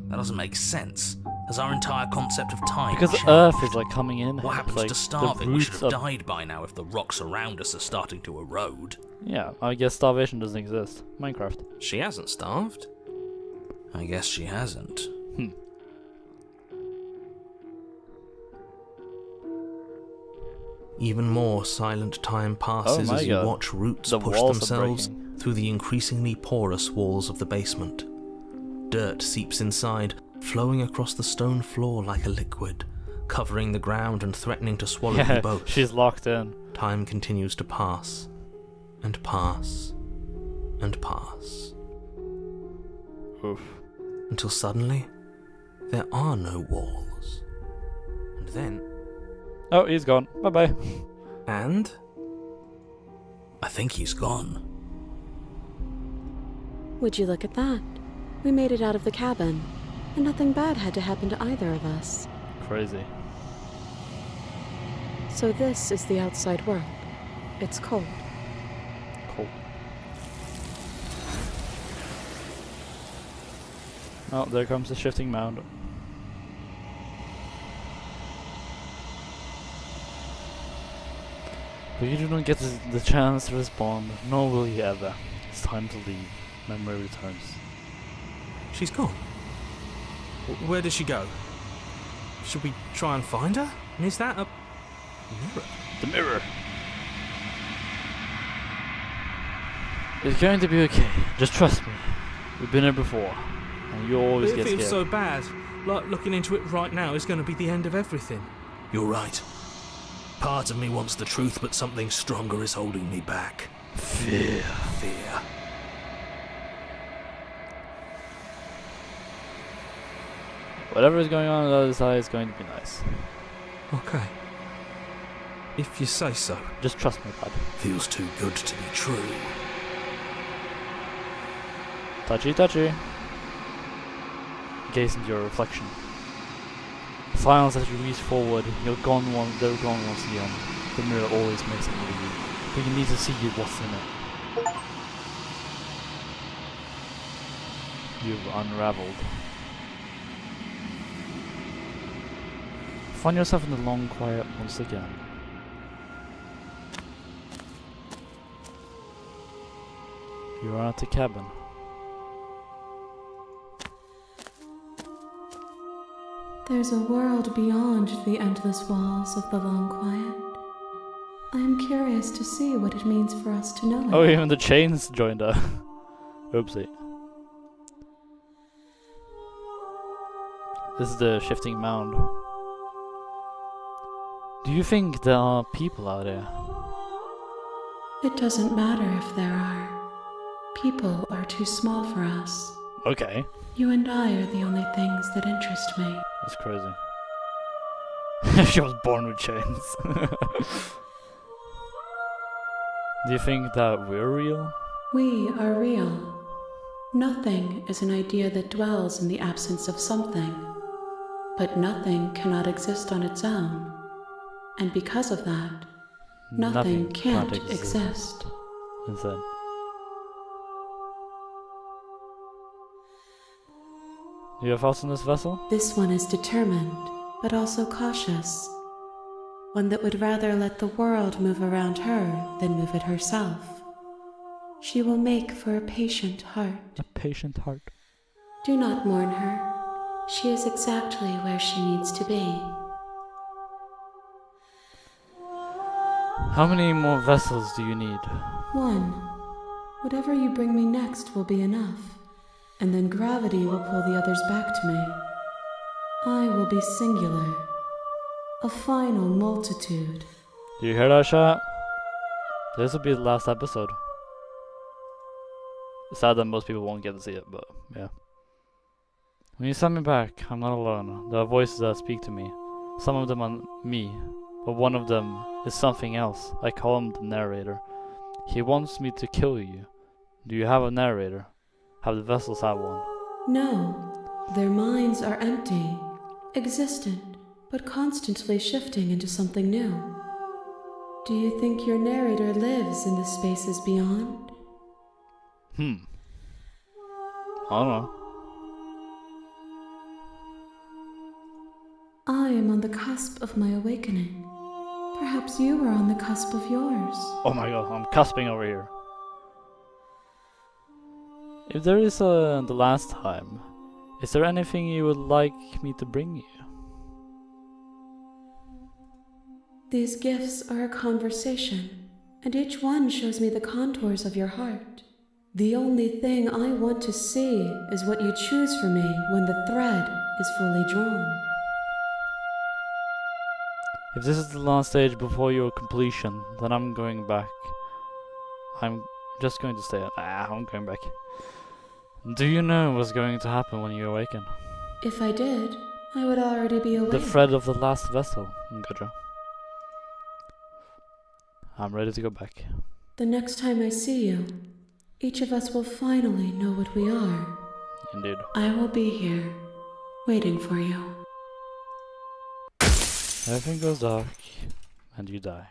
That doesn't make sense. Has our entire concept of time Because changed? Earth is like coming in. What happens like, to the starving? We should roots have of- died by now if the rocks around us are starting to erode. Yeah, I guess starvation doesn't exist. Minecraft. She hasn't starved. I guess she hasn't. Even more silent time passes Oh my as you God. watch roots The push walls are themselves breaking. through the increasingly porous walls of the basement. Dirt seeps inside, flowing across the stone floor like a liquid, covering the ground and threatening to swallow you Yeah, both. she's locked in. Time continues to pass, and pass, and pass, Oof. until suddenly, there are no walls. And then... Oh, he's gone. Bye-bye. And... I think he's gone. Would you look at that? We made it out of the cabin, and nothing bad had to happen to either of us. Crazy. So this is the outside world. It's cold. Cool. Oh, there comes the shifting mound. But you do not get the chance to respond, nor will you ever. It's time to leave. Memory returns. She's gone. Where did she go? Should we try and find her? And is that a mirror? The mirror! It's going to be okay. Just trust me. We've been here before. And you always It get feels scared. so bad. Like looking into it right now is going to be the end of everything. You're right. Part of me wants the truth, but something stronger is holding me back. Fear. Fear. Whatever is going on the other side is going to be nice. Okay. If you say so. Just trust me, bud. Feels too good to be true. Touchy, touchy. Gaze into your reflection. Silence as you reach forward. They're gone once again. The mirror always makes it with you, but you need to see what's in it. You've unraveled. Find yourself in the long quiet once again. You are at the cabin. There's a world beyond the endless walls of the long quiet. I am curious to see what it means for us to know it. Oh, even the chains joined her. Oopsie. This is the shifting mound. Do you think there are people out there? It doesn't matter if there are. People are too small for us. Okay. You and I are the only things that interest me. That's crazy. She was born with chains. Do you think that we're real? We are real. Nothing is an idea that dwells in the absence of something. But nothing cannot exist on its own. And because of that, nothing can't exist. Insane. Do you have thoughts on this vessel? This one is determined, but also cautious. One that would rather let the world move around her than move it herself. She will make for a patient heart. A patient heart. Do not mourn her. She is exactly where she needs to be. How many more vessels do you need? One. Whatever you bring me next will be enough. And then gravity will pull the others back to me. I will be singular. A final multitude. Do you hear that, chat? This will be the last episode. It's sad that most people won't get to see it, but yeah. When you send me back, I'm not alone. There are voices that speak to me. Some of them are me, but one of them is something else. I call him the narrator. He wants me to kill you. Do you have a narrator? Have the vessels have one? No. Their minds are empty, existent, but constantly shifting into something new. Do you think your narrator lives in the spaces beyond? I don't know. I am on the cusp of my awakening. Perhaps you are on the cusp of yours. Oh my god, I'm cusping over here. If there is the last time, is there anything you would like me to bring you? These gifts are a conversation, and each one shows me the contours of your heart. The only thing I want to see is what you choose for me when the thread is fully drawn. If this is the last stage before your completion, then I'm going back. I'm just going to stay at. I'm going back. Do you know what's going to happen when you awaken? If I did, I would already be awake. The thread of the last vessel, Gudra. I'm ready to go back. The next time I see you, each of us will finally know what we are. Indeed. I will be here, waiting for you. Everything goes dark, and you die.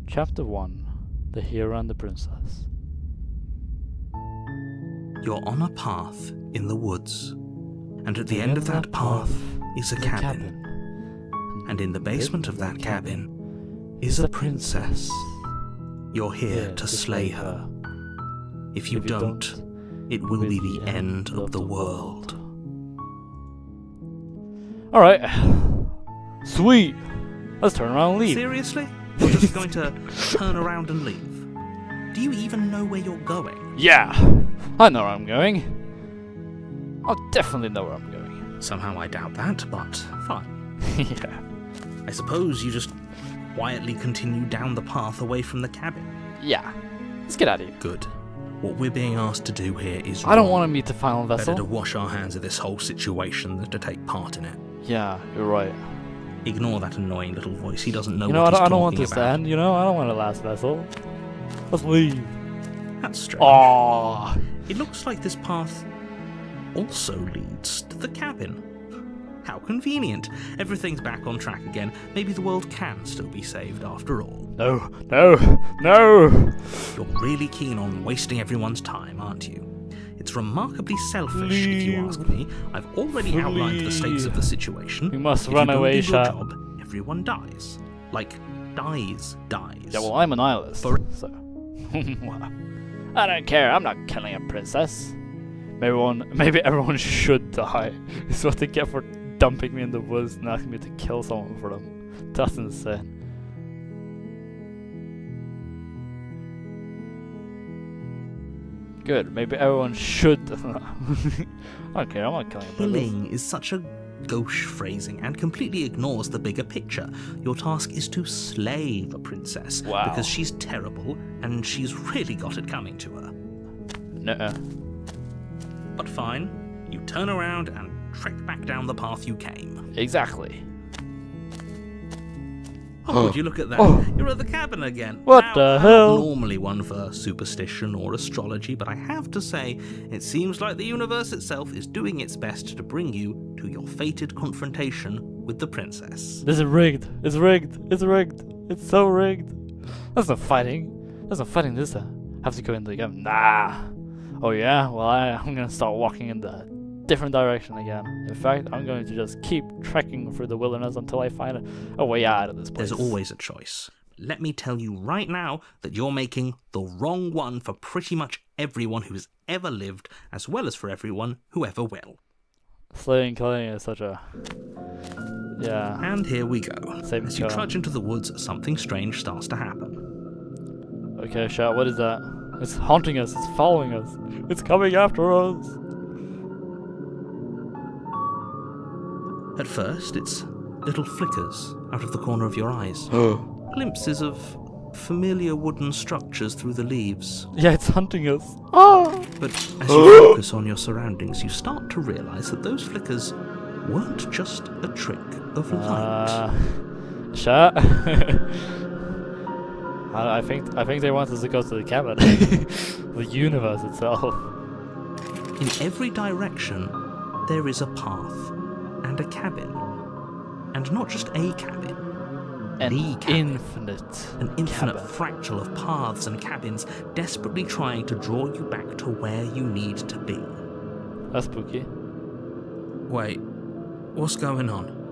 Chapter 1. The Hero and the Princess. You're on a path in the woods, and at the end of that path is a cabin. And in the basement of that cabin is a princess. You're here to slay her. If you don't, it will be the end of the world. Alright. Sweet. Let's turn around and leave. Seriously? You're just going to turn around and leave? Do you even know where you're going? Yeah. I know where I'm going. I definitely know where I'm going. Somehow I doubt that, but fine. Yeah. I suppose you just quietly continue down the path away from the cabin. Yeah. Let's get out of here. Good. What we're being asked to do here is I don't wrong. want to meet the final Better to vessel. wash our hands of this whole situation than to take part in it. Yeah, you're right. Ignore that annoying little voice. He doesn't know You know, what he's I don't want talking to about. stand, you know? I don't want a last vessel. Let's leave. That's strange. Aww. It looks like this path also leads to the cabin. How convenient. Everything's back on track again. Maybe the world can still be saved after all. No, no, no. You're really keen on wasting everyone's time, aren't you? It's remarkably selfish, if you ask me. I've already outlined the stakes of the situation. We must If run you don't away, do your Shat. job, everyone dies. Like, dies. Yeah, well, I'm a nihilist, so... I don't care, I'm not killing a princess. Maybe everyone should die. It's what they get for dumping me in the woods and asking me to kill someone for them. That's insane. Good, maybe everyone should... I don't care, I'm not killing a princess. Killing is such a gauche phrasing and completely ignores the bigger picture. Your task is to slay the princess. Wow. Because she's terrible and she's really got it coming to her. Nuh-uh. But fine, you turn around and trek back down the path you came. Exactly. Oh, would you look at that? Oh. You're at the cabin again. What Now, the I'm hell? not normally one for superstition or astrology, but I have to say, it seems like the universe itself is doing its best to bring you to your fated confrontation with the princess. This is rigged. It's rigged. It's rigged. It's so rigged. That's not fighting. That's not fighting this. Have to go into the game. Nah. Oh yeah? Well, I'm gonna start walking in the different direction again. In fact, I'm going to just keep trekking through the wilderness until I find a way out of this place. There's always a choice. Let me tell you right now that you're making the wrong one for pretty much everyone who's ever lived, as well as for everyone who ever will. Slaying killing is such a... Yeah. And here we go. Same As you color. trudge into the woods, something strange starts to happen. Okay, Shat, what is that? It's haunting us. It's following us. It's coming after us. At first, it's little flickers out of the corner of your eyes. Glimpses of familiar wooden structures through the leaves. Yeah, it's hunting us. Oh! But as you focus on your surroundings, you start to realize that those flickers weren't just a trick of light. Shat. I think they want us to go to the cabin. The universe itself. In every direction, there is a path and a cabin. And not just a cabin. An The cabin. infinite. An infinite cabin. fractal of paths and cabins desperately trying to draw you back to where you need to be. That's spooky. Wait, what's going on?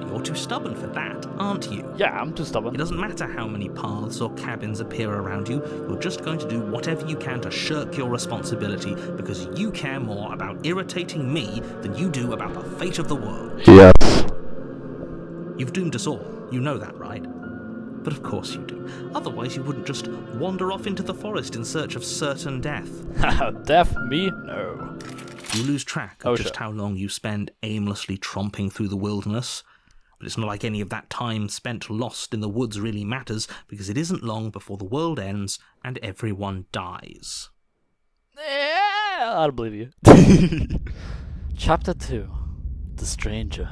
You're too stubborn for that, aren't you? Yeah, I'm too It stubborn. doesn't matter how many paths or cabins appear around you, you're just going to do whatever you can to shirk your responsibility because you care more about irritating me than you do about the fate of the world. Yes. You've doomed us all. You know that, right? But of course you do. Otherwise you wouldn't just wander off into the forest in search of certain death. Death? Me? No. You lose track of Oh, just sure. how long you spend aimlessly tromping through the wilderness. But it's not like any of that time spent lost in the woods really matters, because it isn't long before the world ends and everyone dies. Yeah, I'll believe you. Chapter 2. The Stranger.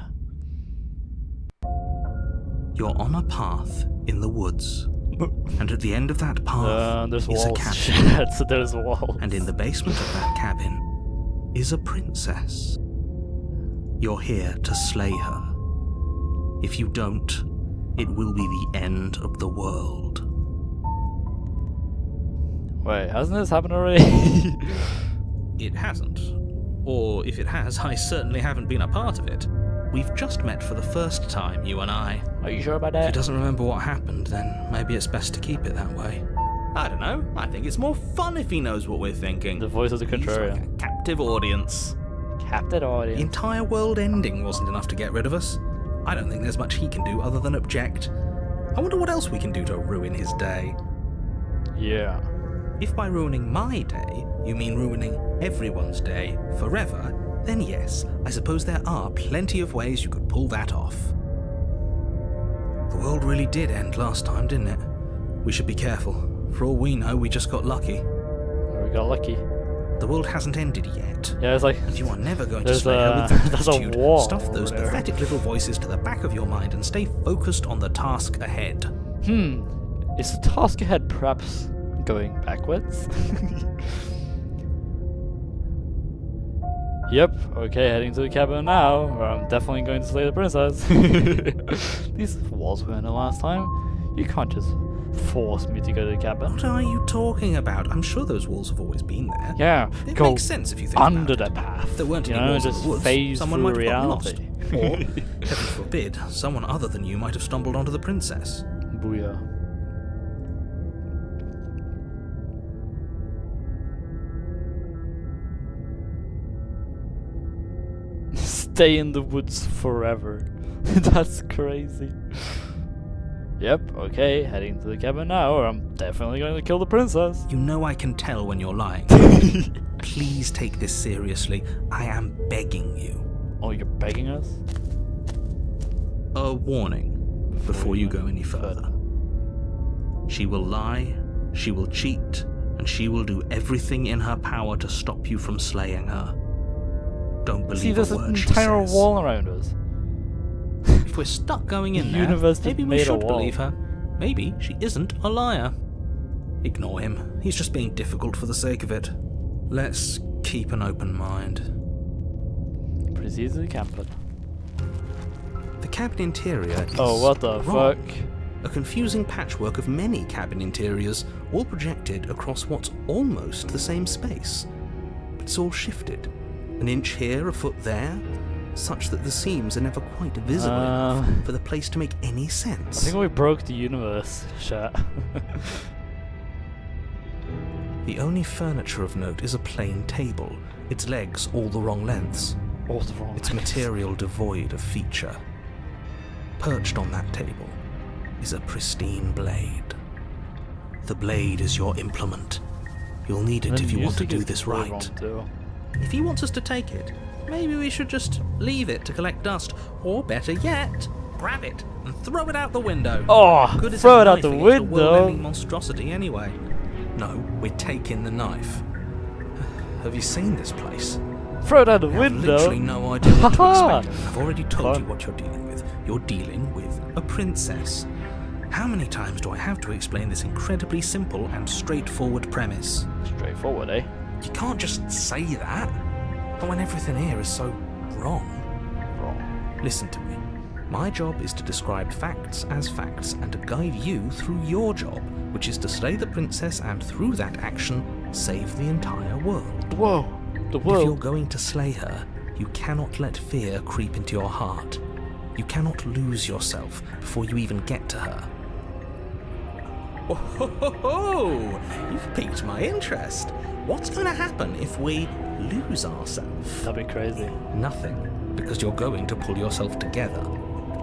You're on a path in the woods, and at the end of that path There's is walls. a cabin. Shit, so there's walls. And in the basement of that cabin is a princess. You're here to slay her. If you don't, it will be the end of the world. Wait, hasn't this happened already? It hasn't. Or if it has, I certainly haven't been a part of it. We've just met for the first time, you and I. Are you sure about If he that? doesn't remember what happened, then maybe it's best to keep it that way. I don't know. I think it's more fun if he knows what we're thinking. The voice of the He's contrarian. like a captive audience. Captain The audience. entire world ending wasn't enough to get rid of us. I don't think there's much he can do other than object. I wonder what else we can do to ruin his day. Yeah. If by ruining my day, you mean ruining everyone's day forever, then yes, I suppose there are plenty of ways you could pull that off. The world really did end last time, didn't it? We should be careful. For all we know, we just got lucky. We got lucky. The world hasn't ended yet. Yeah, it's like And you are never going to There's slay her with a- that there's a attitude. wall Stuff those over there. pathetic little voices to the back of your mind and stay focused on the task ahead. Is the task ahead perhaps going backwards? Yep, okay, heading to the cabin now, where I'm definitely going to slay the princess. These walls were in the last time. You can't just force me to go to the cabin. What are you talking about? I'm sure those walls have always been there. Yeah, It go makes sense if you think under about the it. path. If there weren't you any know, walls in just the woods, phase someone through might have gotten lost. reality. Or, heaven forbid, someone other than you might have stumbled onto the princess. Booyah. Stay in the woods forever. That's crazy. Yep, okay, heading to the cabin now, or I'm definitely going to kill the princess. You know I can tell when you're lying. Please take this seriously. I am begging you. Oh, you're begging us? A warning before you go any further. She will lie, she will cheat, and she will do everything in her power to stop you from slaying her. Don't believe See, there's a an word she entire says. wall around us. If we're stuck going in The there, universe just maybe we made a should wall. believe her. Maybe she isn't a liar. Ignore him. He's just being difficult for the sake of it. Let's keep an open mind. Proceed to the cabin. The cabin interior is Oh, what the wrong. fuck? A confusing patchwork of many cabin interiors, all projected across what's almost the same space. But it's all shifted. An inch here, a foot there, such that the seams are never quite visible enough for the place to make any I sense. think we broke the universe, chat. The only furniture of note is a plain table, its legs all the wrong lengths, All the wrong its legs. material devoid of feature. Perched on that table is a pristine blade. The blade is your implement. You'll need it The if you want to music do is this really right. wrong too. If he wants us to take it, maybe we should just leave it to collect dust, or better yet, grab it and throw it out the window. Oh, Good as throw a it out knife the against a window. world-ending monstrosity anyway. No, we're taking the knife. Have you seen this place? Throw it out the I have window. literally no idea what to Haha. expect. I've already told Fun. you what you're dealing with. You're dealing with a princess. How many times do I have to explain this incredibly simple and straightforward premise? Straightforward, eh? You can't just say that. But when everything here is so wrong. Wrong. Listen to me. My job is to describe facts as facts and to guide you through your job, which is to slay the princess and through that action, save the entire world. Whoa. The If you're world. going to slay her, you cannot let fear creep into your heart. You cannot lose yourself before you even get to her. Oh, ho, ho, ho. You've piqued my interest. What's going to happen if we lose ourselves? That'd be crazy. Nothing, because you're going to pull yourself together.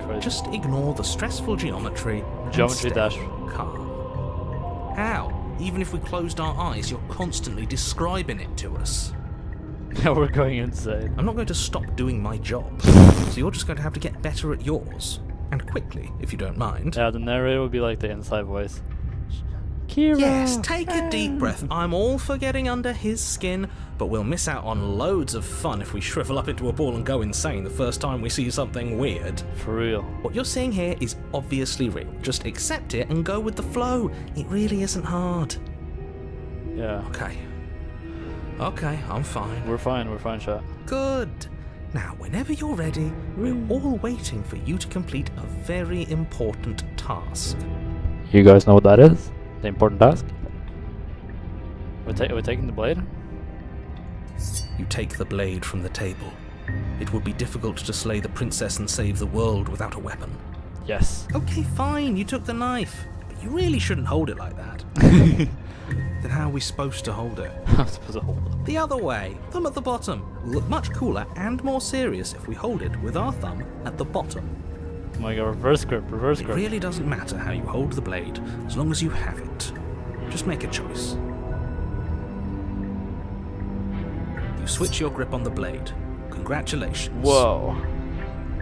crazy. Just ignore the stressful geometry. and Geometry stay dash. calm. How? Even if we closed our eyes, you're constantly describing it to us. Yeah, we're going insane. I'm not going to stop doing my job, so you're just going to have to get better at yours. And quickly, if you don't mind. Yeah, the narrator would be like the inside voice. Kira! Yes, take a deep breath. I'm all for getting under his skin, but we'll miss out on loads of fun if we shrivel up into a ball and go insane the first time we see something weird. For real. What you're seeing here is obviously real. Just accept it and go with the flow. It really isn't hard. Yeah. Okay, I'm fine. We're fine, chat. Good. Now, whenever you're ready, we're all waiting for you to complete a very important task. You guys know what that is? The important task? We're taking the blade? You take the blade from the table. It would be difficult to slay the princess and save the world without a weapon. Yes. Okay, fine, you took the knife. But you really shouldn't hold it like that. Then how are we supposed to hold it? I'm supposed to hold it. The other way. Thumb at the bottom. Will look much cooler and more serious if we hold it with our thumb at the bottom. Oh my god, reverse grip. It really doesn't matter how you hold the blade, as long as you have it. Just make a choice. You switch your grip on the blade. Congratulations. Whoa.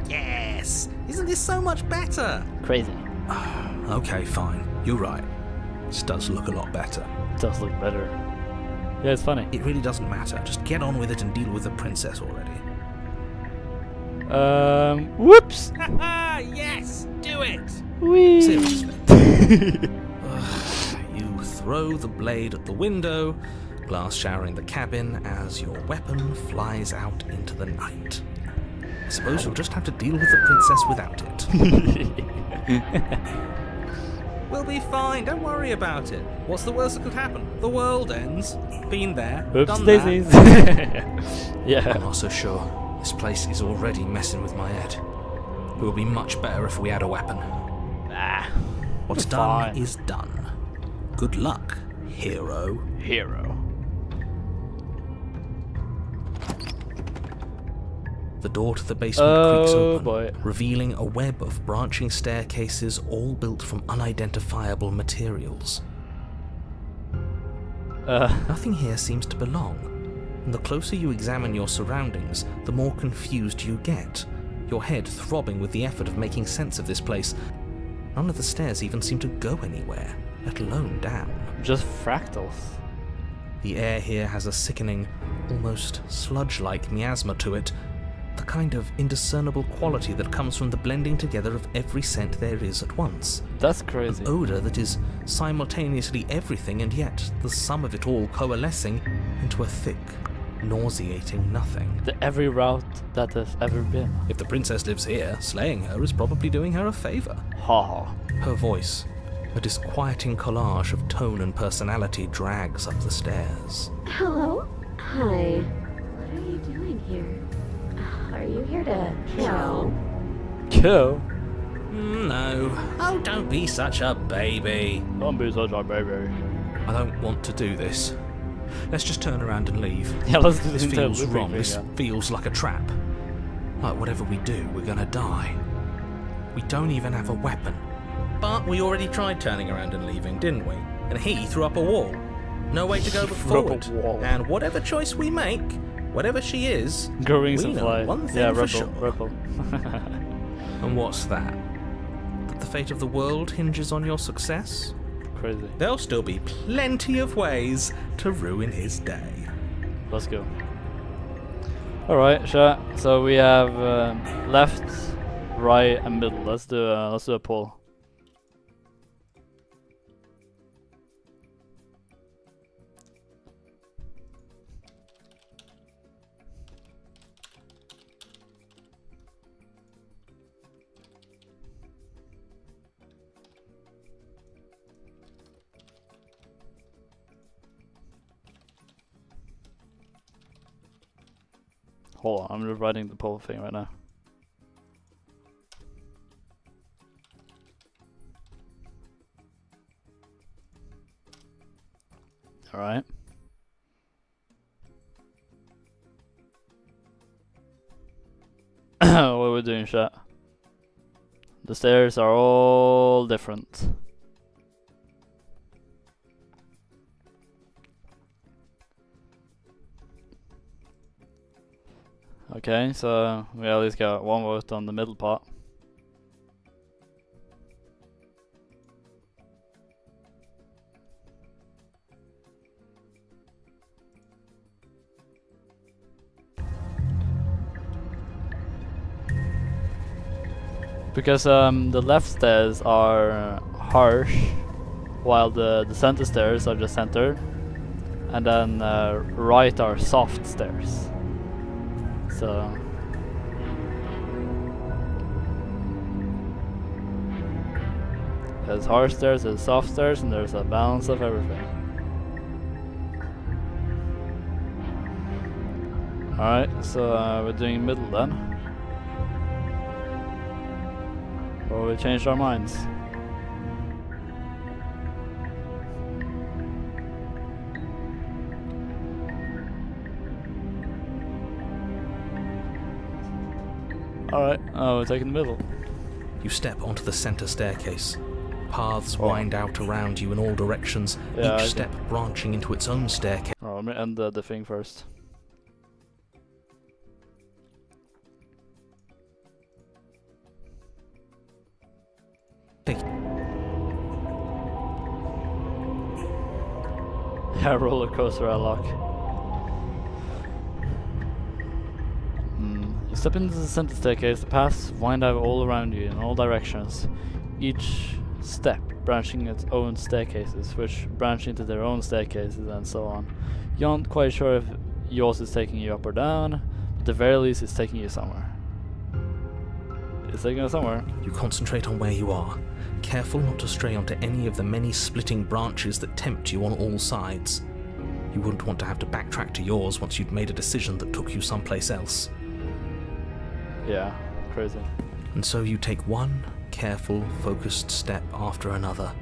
Yes! Isn't this so much better? Crazy. Okay, fine. You're right. This does look a lot better. It does look better. Yeah, it's funny. It really doesn't matter. Just get on with it and deal with the princess already. Whoops! Haha! Yes! Do it! Whee! Seriously. You throw the blade at the window, glass showering the cabin as your weapon flies out into the night. I suppose you'll just have to deal with the princess without it. We'll be fine, don't worry about it. What's the worst that could happen? The world ends. Been there, Oops, done daisies. that. Yeah. I'm not so sure. This place is already messing with my head. It would be much better if we had a weapon. Ah. What's done is done. Good luck, hero. Hero. The door to the basement creaks open, boy. revealing a web of branching staircases all built from unidentifiable materials. Nothing here seems to belong, and the closer you examine your surroundings, the more confused you get, your head throbbing with the effort of making sense of this place. None of the stairs even seem to go anywhere, let alone down. Just fractals. The air here has a sickening, almost sludge-like miasma to it, the kind of indiscernible quality that comes from the blending together of every scent there is at once. That's crazy. An odor that is simultaneously everything and yet the sum of it all coalescing into a thick, nauseating nothing. Every route that has ever been. If the princess lives here, slaying her is probably doing her a favor. Ha. Her voice, a disquieting collage of tone and personality, drags up the stairs. Hello? Hi. What are you doing here? Are you here to kill? Kill? No. Oh, don't be such a baby. Don't be such a baby. I don't want to do this. Let's just turn around and leave. Yeah, let's do This this feels looping wrong. thing, This yeah. feels like a trap. Like whatever we do, we're gonna die. We don't even have a weapon. But we already tried turning around and leaving, didn't we? And he threw up a wall. No way to go but Threw up a forward. wall. And whatever choice we make, whatever she is, Go rings we and know fly. one thing Yeah, for Ripple. sure. Ripple. And what's that? That the fate of the world hinges on your success? Crazy. There'll still be plenty of ways to ruin his day. Let's go. Alright, chat. So we have left, right, and middle. Let's do a poll. Hold on, I'm just writing the poll thing right now. Alright. What are we doing, chat? The stairs are all different. Okay, so we at least got one vote on the middle part. Because the left stairs are harsh, while the center stairs are just centered, and then right are soft stairs. So there's harsh stairs, there's soft stairs, and there's a balance of everything. Alright, so we're doing middle then. Or we changed our minds. Alright, we're taking the middle. You step onto the center staircase. Paths wind out around you in all directions, each step branching into its own staircase. Oh, let me end the thing first. Yeah, roller coaster I lock. You step into the center staircase, the paths wind out all around you in all directions. Each step branching its own staircases, which branch into their own staircases and so on. You aren't quite sure if yours is taking you up or down, but at the very least it's taking you somewhere. It's taking you somewhere. You concentrate on where you are, careful not to stray onto any of the many splitting branches that tempt you on all sides. You wouldn't want to have to backtrack to yours once you'd made a decision that took you someplace else. Yeah, crazy. And so you take one careful, focused step after another.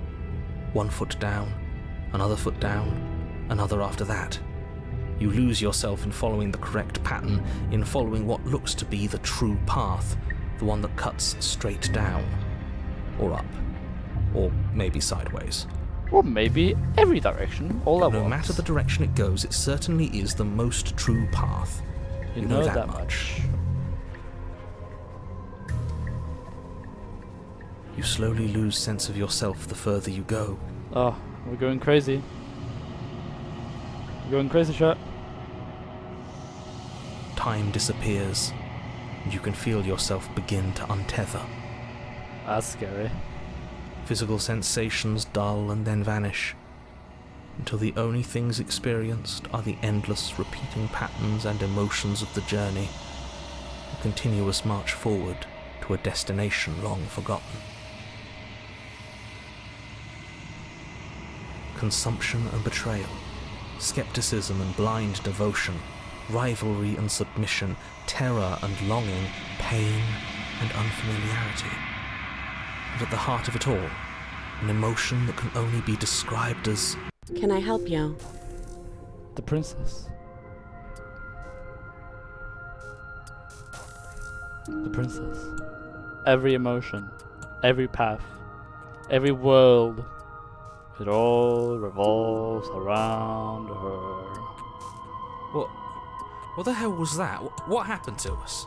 One foot down, another foot down, another after that. You lose yourself in following the correct pattern, in following what looks to be the true path, the one that cuts straight down, or up, or maybe sideways. Or maybe every direction, all at once. No matter the direction it goes, it certainly is the most true path. You know that much. You slowly lose sense of yourself the further you go. Oh, we're going crazy. We're going crazy, chat. Time disappears, and you can feel yourself begin to untether. That's scary. Physical sensations dull and then vanish, until the only things experienced are the endless repeating patterns and emotions of the journey, a continuous march forward to a destination long forgotten. Consumption and betrayal, skepticism and blind devotion, rivalry and submission, terror and longing, pain and unfamiliarity. And at the heart of it all, an emotion that can only be described as... Can I help you? The princess. The princess. Every emotion, every path, every world, it all revolves around her. What the hell was that? What happened to us?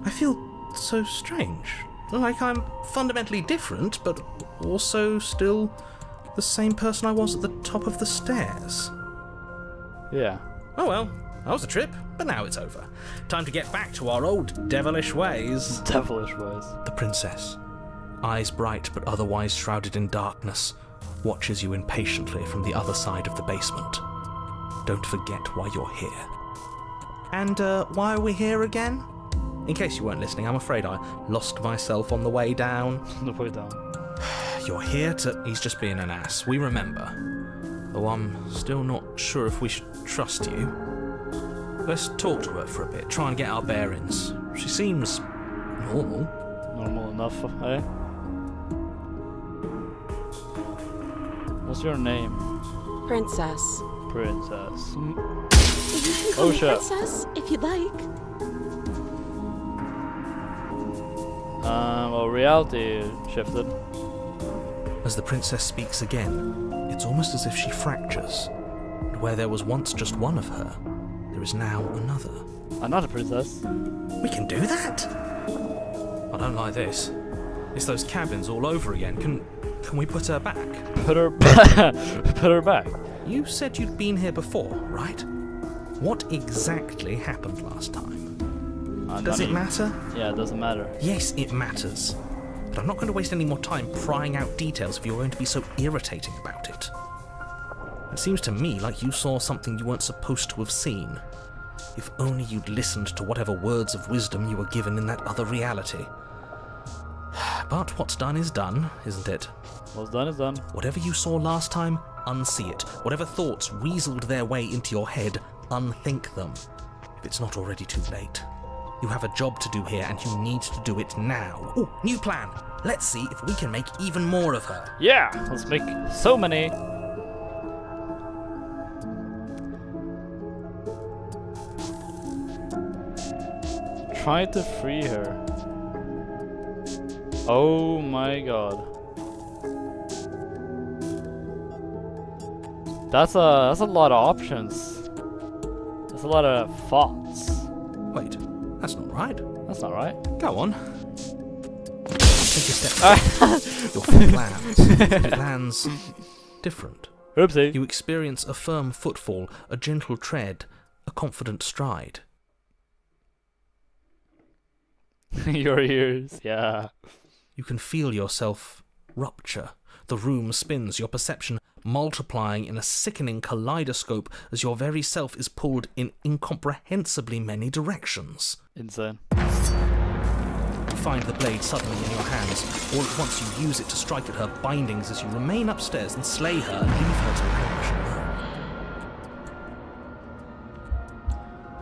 I feel so strange. Like I'm fundamentally different, but also still the same person I was at the top of the stairs. Yeah. Oh well, that was a trip, but now it's over. Time to get back to our old devilish ways. Devilish ways. The princess, eyes bright but otherwise shrouded in darkness, watches you impatiently from the other side of the basement. Don't forget why you're here. And why are we here again? In case you weren't listening, I'm afraid I lost myself on the way down. The way down. You're here to... He's just being an ass. We remember. Though I'm still not sure if we should trust you. Let's talk to her for a bit, try and get our bearings. She seems... normal. Normal enough, eh? What's your name? Princess. Princess. You can call Oh, me shit. Princess if you'd like. Well, reality shifted. As the princess speaks again, it's almost as if she fractures. And where there was once just one of her, there is now another. Another princess. We can do that? I don't like this. It's those cabins all over again. Can we put her back? Put her put her back. You said you'd been here before, right? What exactly happened last time? Does it matter? Yeah, it doesn't matter. Yes, it matters. But I'm not going to waste any more time prying out details if you're going to be so irritating about it. It seems to me like you saw something you weren't supposed to have seen. If only you'd listened to whatever words of wisdom you were given in that other reality. But what's done is done, isn't it? What's done is done. Whatever you saw last time, unsee it. Whatever thoughts weaseled their way into your head, unthink them. If it's not already too late. You have a job to do here and you need to do it now. Ooh, new plan. Let's see if we can make even more of her. Yeah, let's make so many. Try to free her. Oh my god. That's a lot of options. That's a lot of thoughts. Wait, that's not right. That's not right. Go on. Take a step back. Your foot lands. It lands different. Oopsie. You experience a firm footfall, a gentle tread, a confident stride. Your ears, yeah. You can feel yourself rupture. The room spins, your perception multiplying in a sickening kaleidoscope as your very self is pulled in incomprehensibly many directions. Insane. You find the blade suddenly in your hands. All at once you use it to strike at her bindings as you remain upstairs and slay her and leave her to perish alone.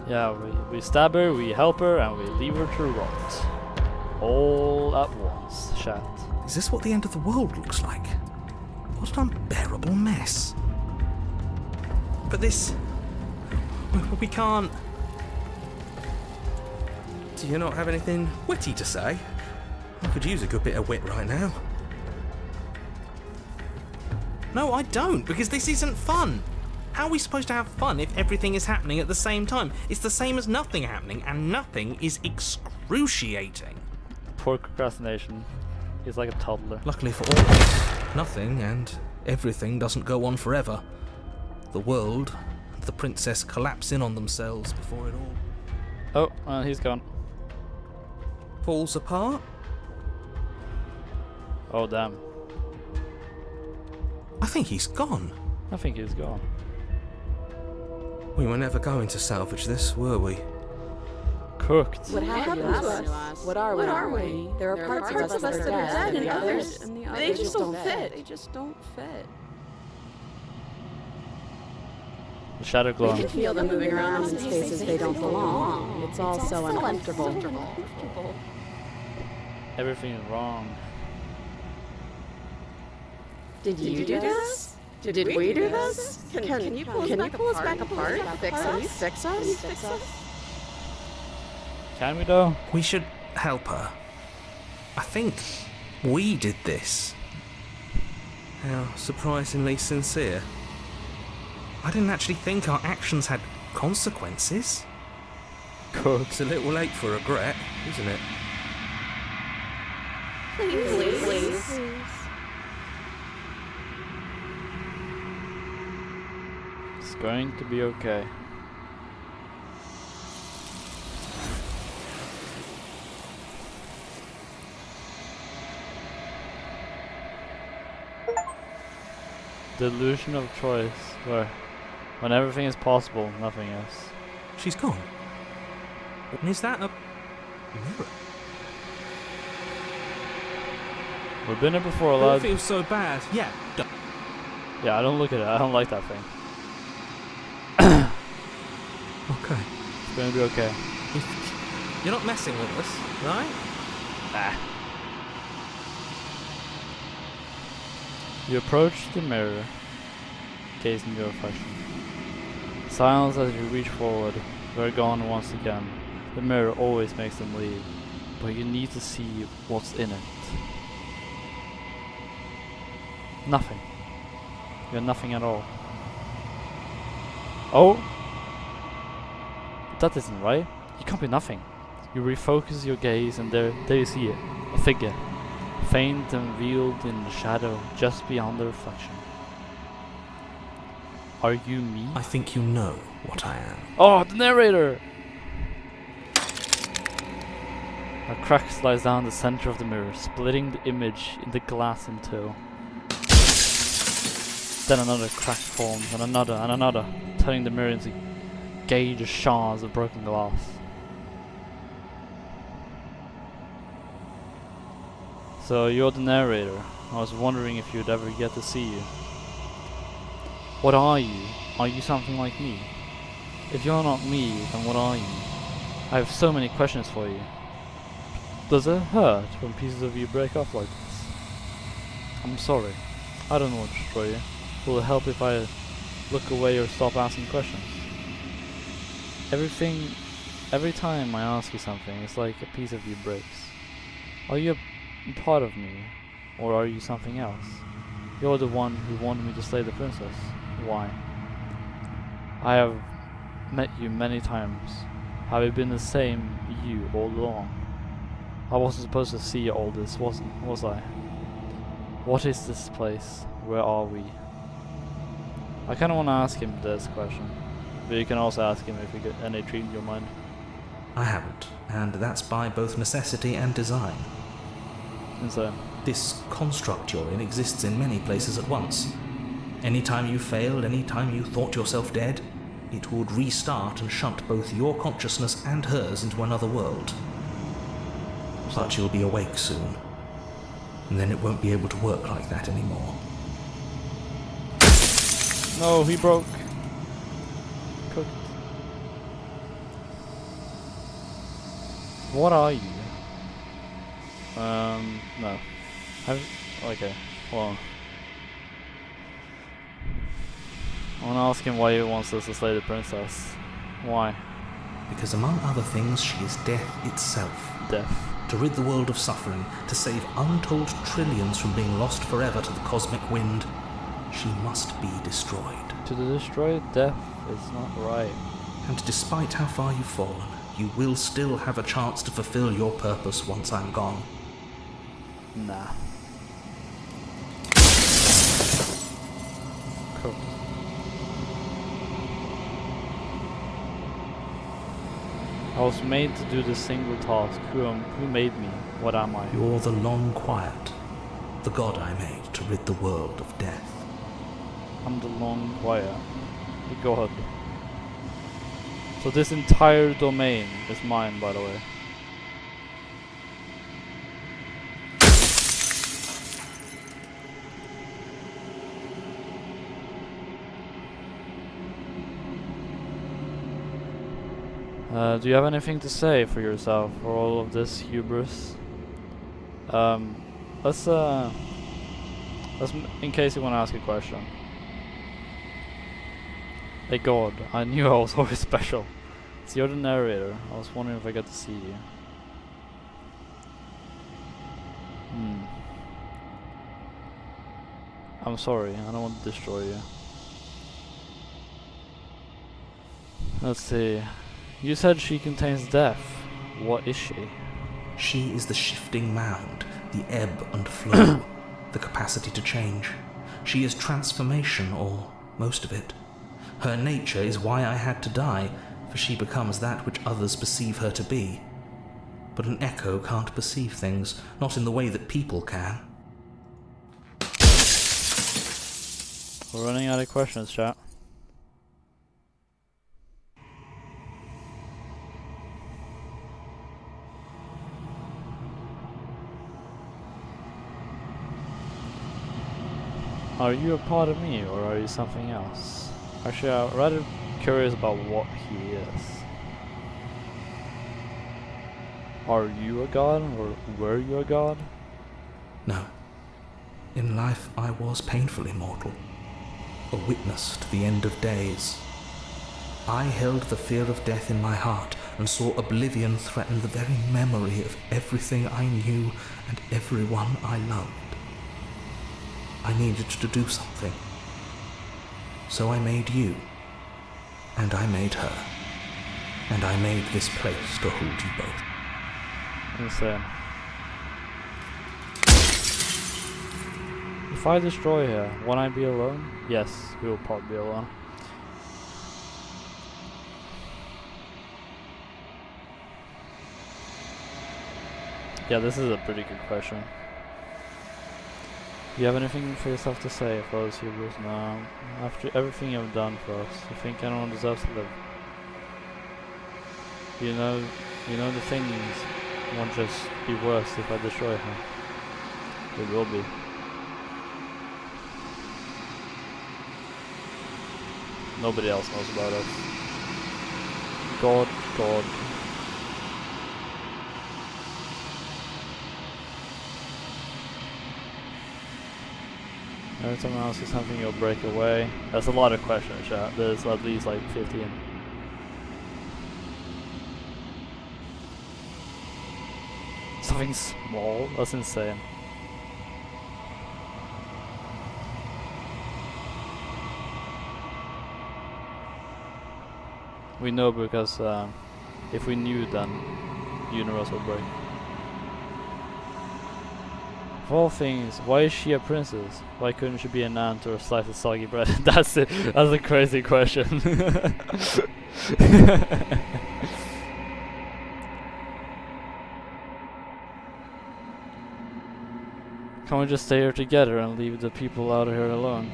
Yeah, we stab her, we help her, and we leave her to rot. All at once, chat. Is this what the end of the world looks like? What an unbearable mess. But this... we can't... Do you not have anything witty to say? I could use a good bit of wit right now. No, I don't, because this isn't fun. How are we supposed to have fun if everything is happening at the same time? It's the same as nothing happening, and nothing is excruciating. Poor procrastination. He's like a toddler. Luckily for all of us, nothing and everything doesn't go on forever. The world and the princess collapse in on themselves before it all Oh, he's gone. falls apart. Oh, damn. I think he's gone. I think he's gone. We were never going to salvage this, were we? Cooked. What happened to us? What are we? There are parts of us that are dead, and others, they just don't fit. They just don't fit. The shadow You clone. can feel them moving around in spaces they don't belong. It's all so uncomfortable. Everything is wrong. Did you do this? Did we do this? Can you pull us back apart? Fix us? Can we though? We should help her. I think we did this. How surprisingly sincere. I didn't actually think our actions had consequences. Cooked. It's a little late for regret, isn't it? Please. It's going to be okay. Delusion of choice, where when everything is possible, nothing is. She's gone. And is that a mirror? We've been here before, Oh, lad. it feels so bad. Yeah. Yeah, I don't look at it. I don't like that thing. Okay. It's gonna be okay. You're not messing with us, right? Ah. You approach the mirror, gazing your reflection. Silence as you reach forward. They're gone once again. The mirror always makes them leave. but you need to see what's in it. Nothing. You're nothing at all. Oh! But that isn't right. You can't be nothing. You refocus your gaze and there you see it. A figure. Faint and veiled in the shadow just beyond the reflection. Are you me? I think you know what I am. Oh, the narrator! A crack slides down the center of the mirror, splitting the image in the glass in two. Then another crack forms, and another, turning the mirror into gauge shards of broken glass. So you're the narrator. I was wondering if you'd ever get to see you. What are you? Are you something like me? If you're not me, then what are you? I have so many questions for you. Does it hurt when pieces of you break off like this? I'm sorry. I don't want to destroy you. Will it help if I look away or stop asking questions? Every time I ask you something, it's like a piece of you breaks. Are you a part of me, or are you something else? You're the one who wanted me to slay the princess. Why? I have met you many times. Have I been the same you all along? I wasn't supposed to see all this, was I? What is this place? Where are we? I kinda wanna ask him this question, but you can also ask him if you get any dream in your mind. I haven't, and that's by both necessity and design. And so, This construct you're in exists in many places at once. Anytime you failed, anytime you thought yourself dead, it would restart and shunt both your consciousness and hers into another world. But you'll be awake soon, and then it won't be able to work like that anymore. no, he broke. Cooked. What are you? No. Okay, well. I wanna ask him why he wants us to slay the princess. Why? Because among other things, she is death itself. Death. To rid the world of suffering, to save untold trillions from being lost forever to the cosmic wind, she must be destroyed. To destroy death is not right. And despite how far you've fallen, you will still have a chance to fulfill your purpose once I'm gone. Nah. Cool. I was made to do this single task. Who made me? What am I? You're the long quiet, the god I made to rid the world of death. I'm the long quiet. The god. So this entire domain is mine, by the way. Do you have anything to say for yourself for all of this hubris? Let's in case you want to ask a question. Hey God, I knew I was always special. So you're the narrator. I was wondering if I got to see you. I'm sorry, I don't want to destroy you. Let's see. You said she contains death. What is she? She is the shifting mound, the ebb and flow, the capacity to change. She is transformation, or most of it. Her nature is why I had to die, for she becomes that which others perceive her to be. But an echo can't perceive things, not in the way that people can. We're running out of questions, chat. Are you a part of me, or are you something else? Actually, I'm rather curious about what he is. Are you a god, or were you a god? No. In life I was painfully mortal, a witness to the end of days. I held the fear of death in my heart, and saw oblivion threaten the very memory of everything I knew and everyone I loved. I needed to do something. So I made you. And I made her. And I made this place to hold you both. Insane. If I destroy her, won't I be alone? Yes, we will probably be alone. Yeah, this is a pretty good question. Do you have anything for yourself to say for those Hebrews? No. After everything you've done for us, you think anyone deserves to live? You know the things won't just be worse if I destroy her. It will be. Nobody else knows about us. God. Every time I see something, you'll break away. That's a lot of questions, chat. There's at least like 15. Something small? That's insane. We know because if we knew, then the universe would break. Of all things, why is she a princess? Why couldn't she be an ant or a slice of soggy bread? That's it. That's a crazy question. Can we just stay here together and leave the people out here alone?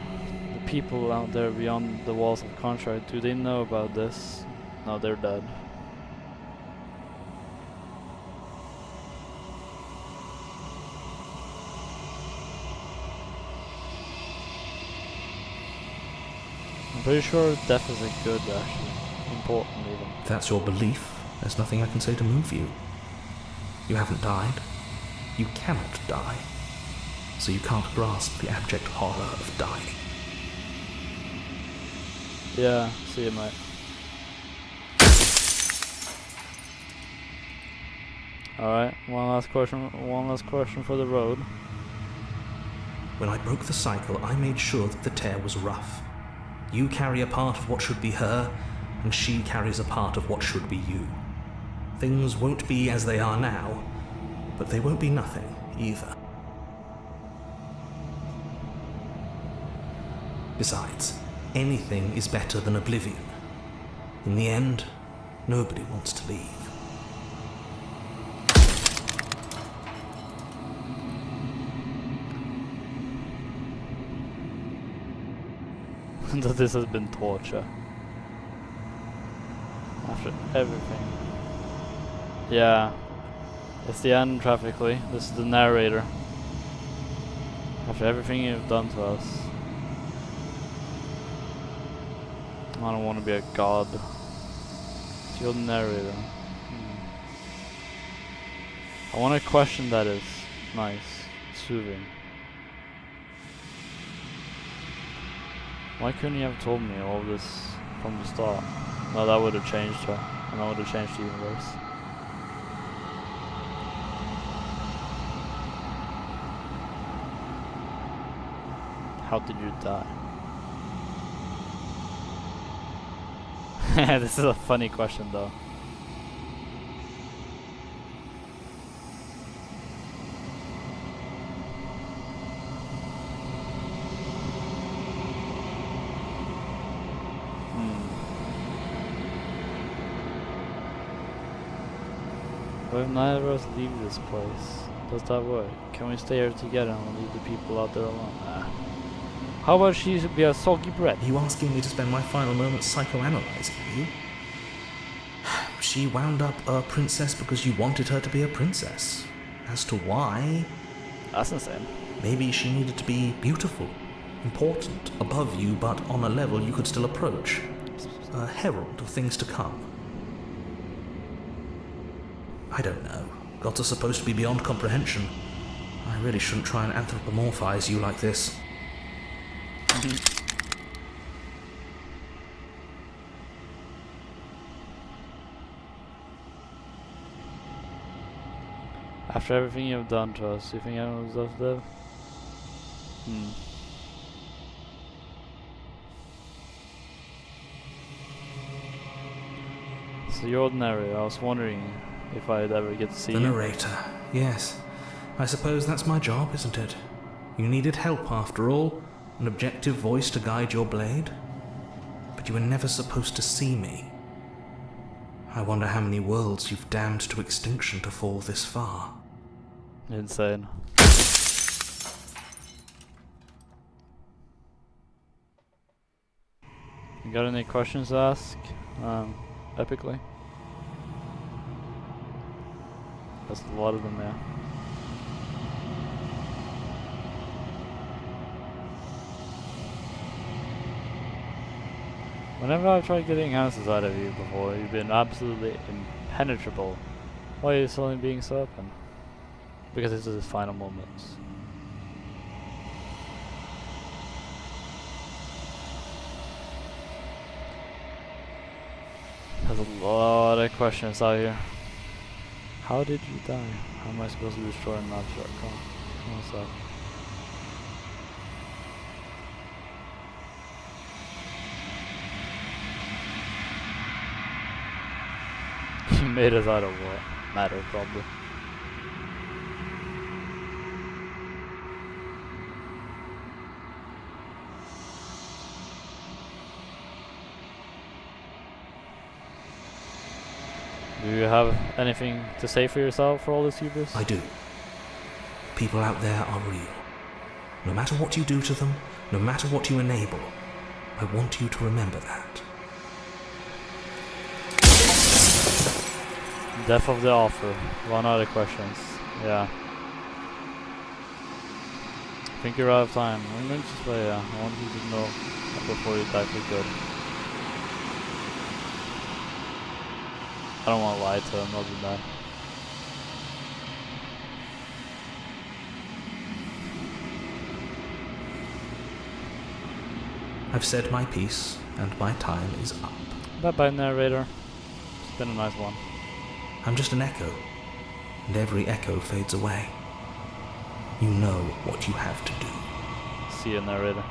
The people out there beyond the walls of contract, do they know about this? No, they're dead. I'm pretty sure death is a good, actually. Important, even. If that's your belief, there's nothing I can say to move you. You haven't died. You cannot die. So you can't grasp the abject horror of dying. Yeah, see you, mate. Alright, one last question for the road. When I broke the cycle, I made sure that the tear was rough. You carry a part of what should be her, and she carries a part of what should be you. Things won't be as they are now, but they won't be nothing either. Besides, anything is better than oblivion. In the end, nobody wants to leave. That this has been torture. After everything. Yeah. It's the end, graphically. This is the narrator. After everything you've done to us. I don't want to be a god. It's your narrator. I want a question that is nice, soothing. Why couldn't you have told me all this from the start? No, that would have changed her, and that would have changed the universe. How did you die? This is a funny question, though. What if neither of us leave this place? Does that work? Can we stay here together and leave the people out there alone? Nah. How about she should be a soggy bread? Are you asking me to spend my final moments psychoanalyzing you? She wound up a princess because you wanted her to be a princess. As to why... That's insane. Maybe she needed to be beautiful, important, above you, but on a level you could still approach. A herald of things to come. I don't know. Gods are supposed to be beyond comprehension. I really shouldn't try and anthropomorphize you like this. After everything you've done to us, you think anyone deserves to live? So you're ordinary. I was wondering if I'd ever get to see The you. narrator, yes. I suppose that's my job, isn't it? You needed help after all, an objective voice to guide your blade. But you were never supposed to see me. I wonder how many worlds you've damned to extinction to fall this far. Insane. You got any questions to ask? Epically? There's a lot of them there. Whenever I've tried getting answers out of you before, you've been absolutely impenetrable. Why are you suddenly being so open? Because this is his final moments. There's a lot of questions out here. How did you die? How am I supposed to destroy an abstract car? What's that? You made us out of what? Matter, probably. Do you have anything to say for yourself for all this hubris? I do. People out there are real. No matter what you do to them, no matter what you enable, I want you to remember that. Death of the author. One other questions. Yeah. I think you're out of time. I'm going to just play, I want you to know before you die for good. I don't want to lie to him, I'll do that. I've said my piece, and my time is up. Bye bye, narrator. It's been a nice one. I'm just an echo, and every echo fades away. You know what you have to do. See you, narrator.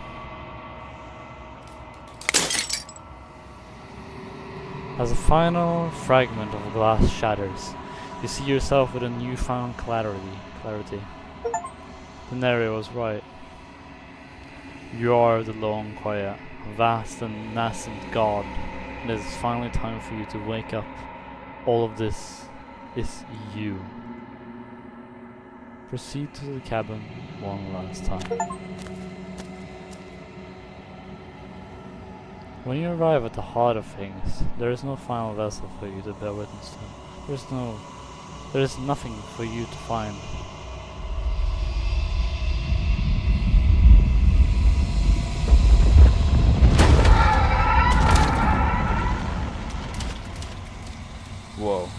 As a final fragment of glass shatters, you see yourself with a newfound clarity. The narrator was right. You are the lone, quiet, vast and nascent god, and it is finally time for you to wake up. All of this is you. Proceed to the cabin one last time. When you arrive at the heart of things, there is no final vessel for you to bear witness to. There is nothing for you to find. Whoa.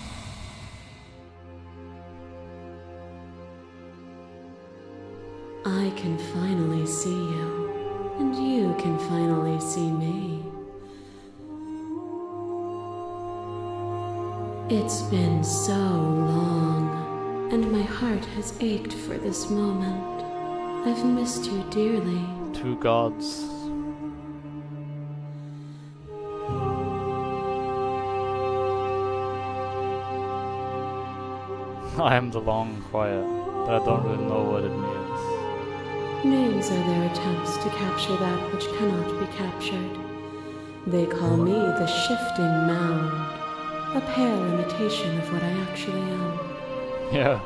I can finally see you, and you can finally see me. It's been so long, and my heart has ached for this moment. I've missed you dearly. Two gods. I am the long quiet, but I don't really know what it means. Names are their attempts to capture that which cannot be captured. They call me the shifting mound, a pale imitation of what I actually am. Yeah.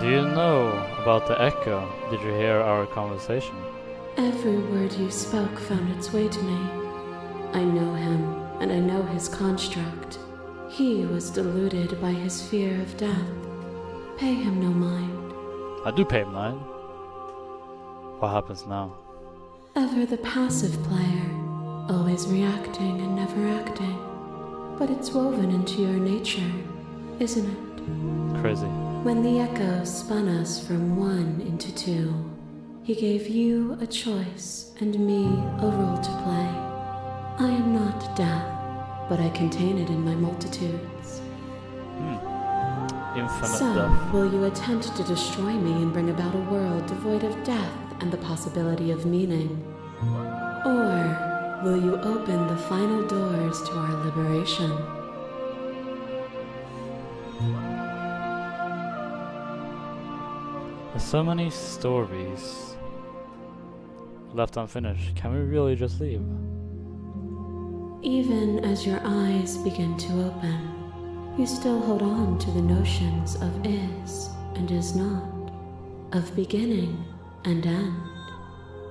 Do you know about the echo? Did you hear our conversation? Every word you spoke found its way to me. I know him, and I know his construct. He was deluded by his fear of death. Pay him no mind. I do pay mine. What happens now? Ever the passive player, always reacting and never acting. But it's woven into your nature, isn't it? Crazy. When the echo spun us from one into two, he gave you a choice and me a role to play. I am not death, but I contain it in my multitudes. infinite So, death. will you attempt to destroy me and bring about a world devoid of death and the possibility of meaning? Or will you open the final doors to our liberation? There's so many stories left unfinished. Can we really just leave? Even as your eyes begin to open, you still hold on to the notions of is and is not, of beginning and end,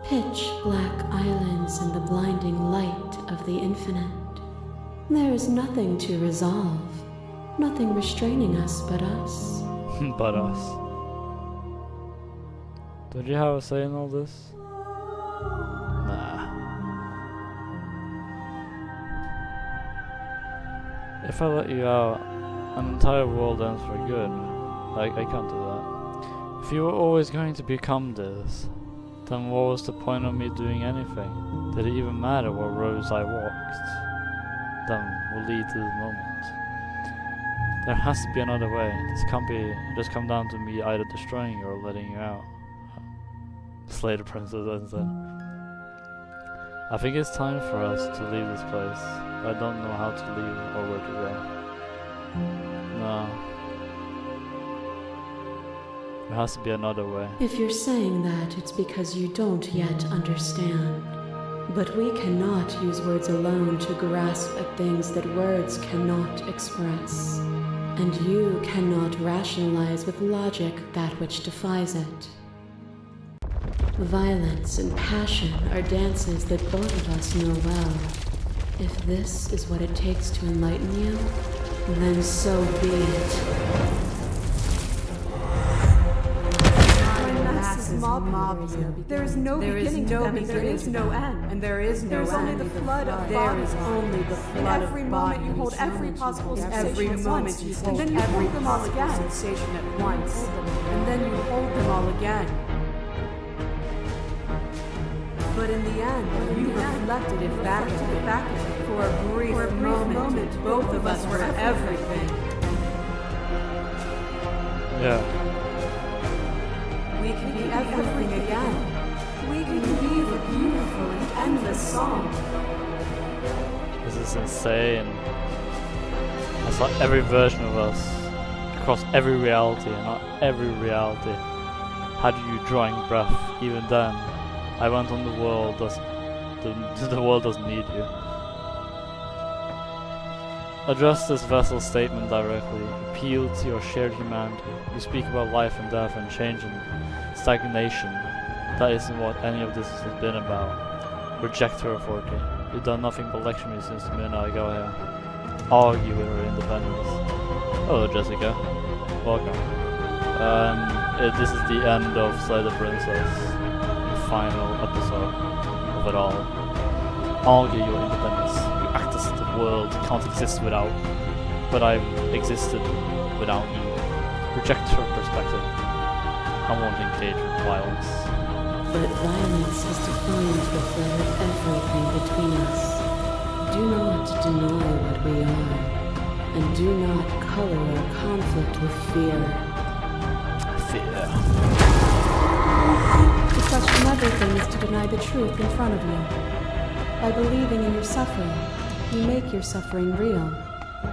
pitch black islands in the blinding light of the infinite. There is nothing to resolve, nothing restraining us but us. But us. Did you have a say in all this? Nah. If I let you out, an entire world ends for good. I can't do that. If you were always going to become this, then what was the point of me doing anything? Did it even matter what roads I walked? Then will lead to this moment. There has to be another way. This can't be just come down to me either destroying you or letting you out. Slay the princess instead. I think it's time for us to leave this place. I don't know how to leave or where to go. No. There has to be another way. If you're saying that, it's because you don't yet understand. But we cannot use words alone to grasp at things that words cannot express. And you cannot rationalize with logic that which defies it. Violence and passion are dances that both of us know well. If this is what it takes to enlighten you, then so be it. Masses mob you. There is no beginning to them, and there is no end. And there is no end. There is only the flood of There is only the flood of every moment you hold every possible sensation at once, and then you hold them all again. Sensation at once, and then you hold them all again. But in the end, you reflected it back at me. For a brief moment, both of us were everything. Yeah. We can be everything again. We can be the beautiful and endless song. This is insane. I saw every version of us across every reality, and not every reality had you drawing breath. Even then, I went on the world the world doesn't need you. Address this vessel's statement directly. Appeal to your shared humanity. You speak about life and death and change and stagnation. That isn't what any of this has been about. Reject her authority. You've done nothing but lecture me since the minute I got here. Argue with her independence. Hello, Jessica. Welcome. This is the end of Slay the Princess. The final episode of it all. Argue your independence. You act as if the world can't exist without, but I've existed without you. Reject her perspective. I won't engage with violence. But violence has defined the flood of everything between us. Do not deny what we are, and do not color our conflict with fear. Fear. To question everything is to deny the truth in front of you. By believing in your suffering, you make your suffering real.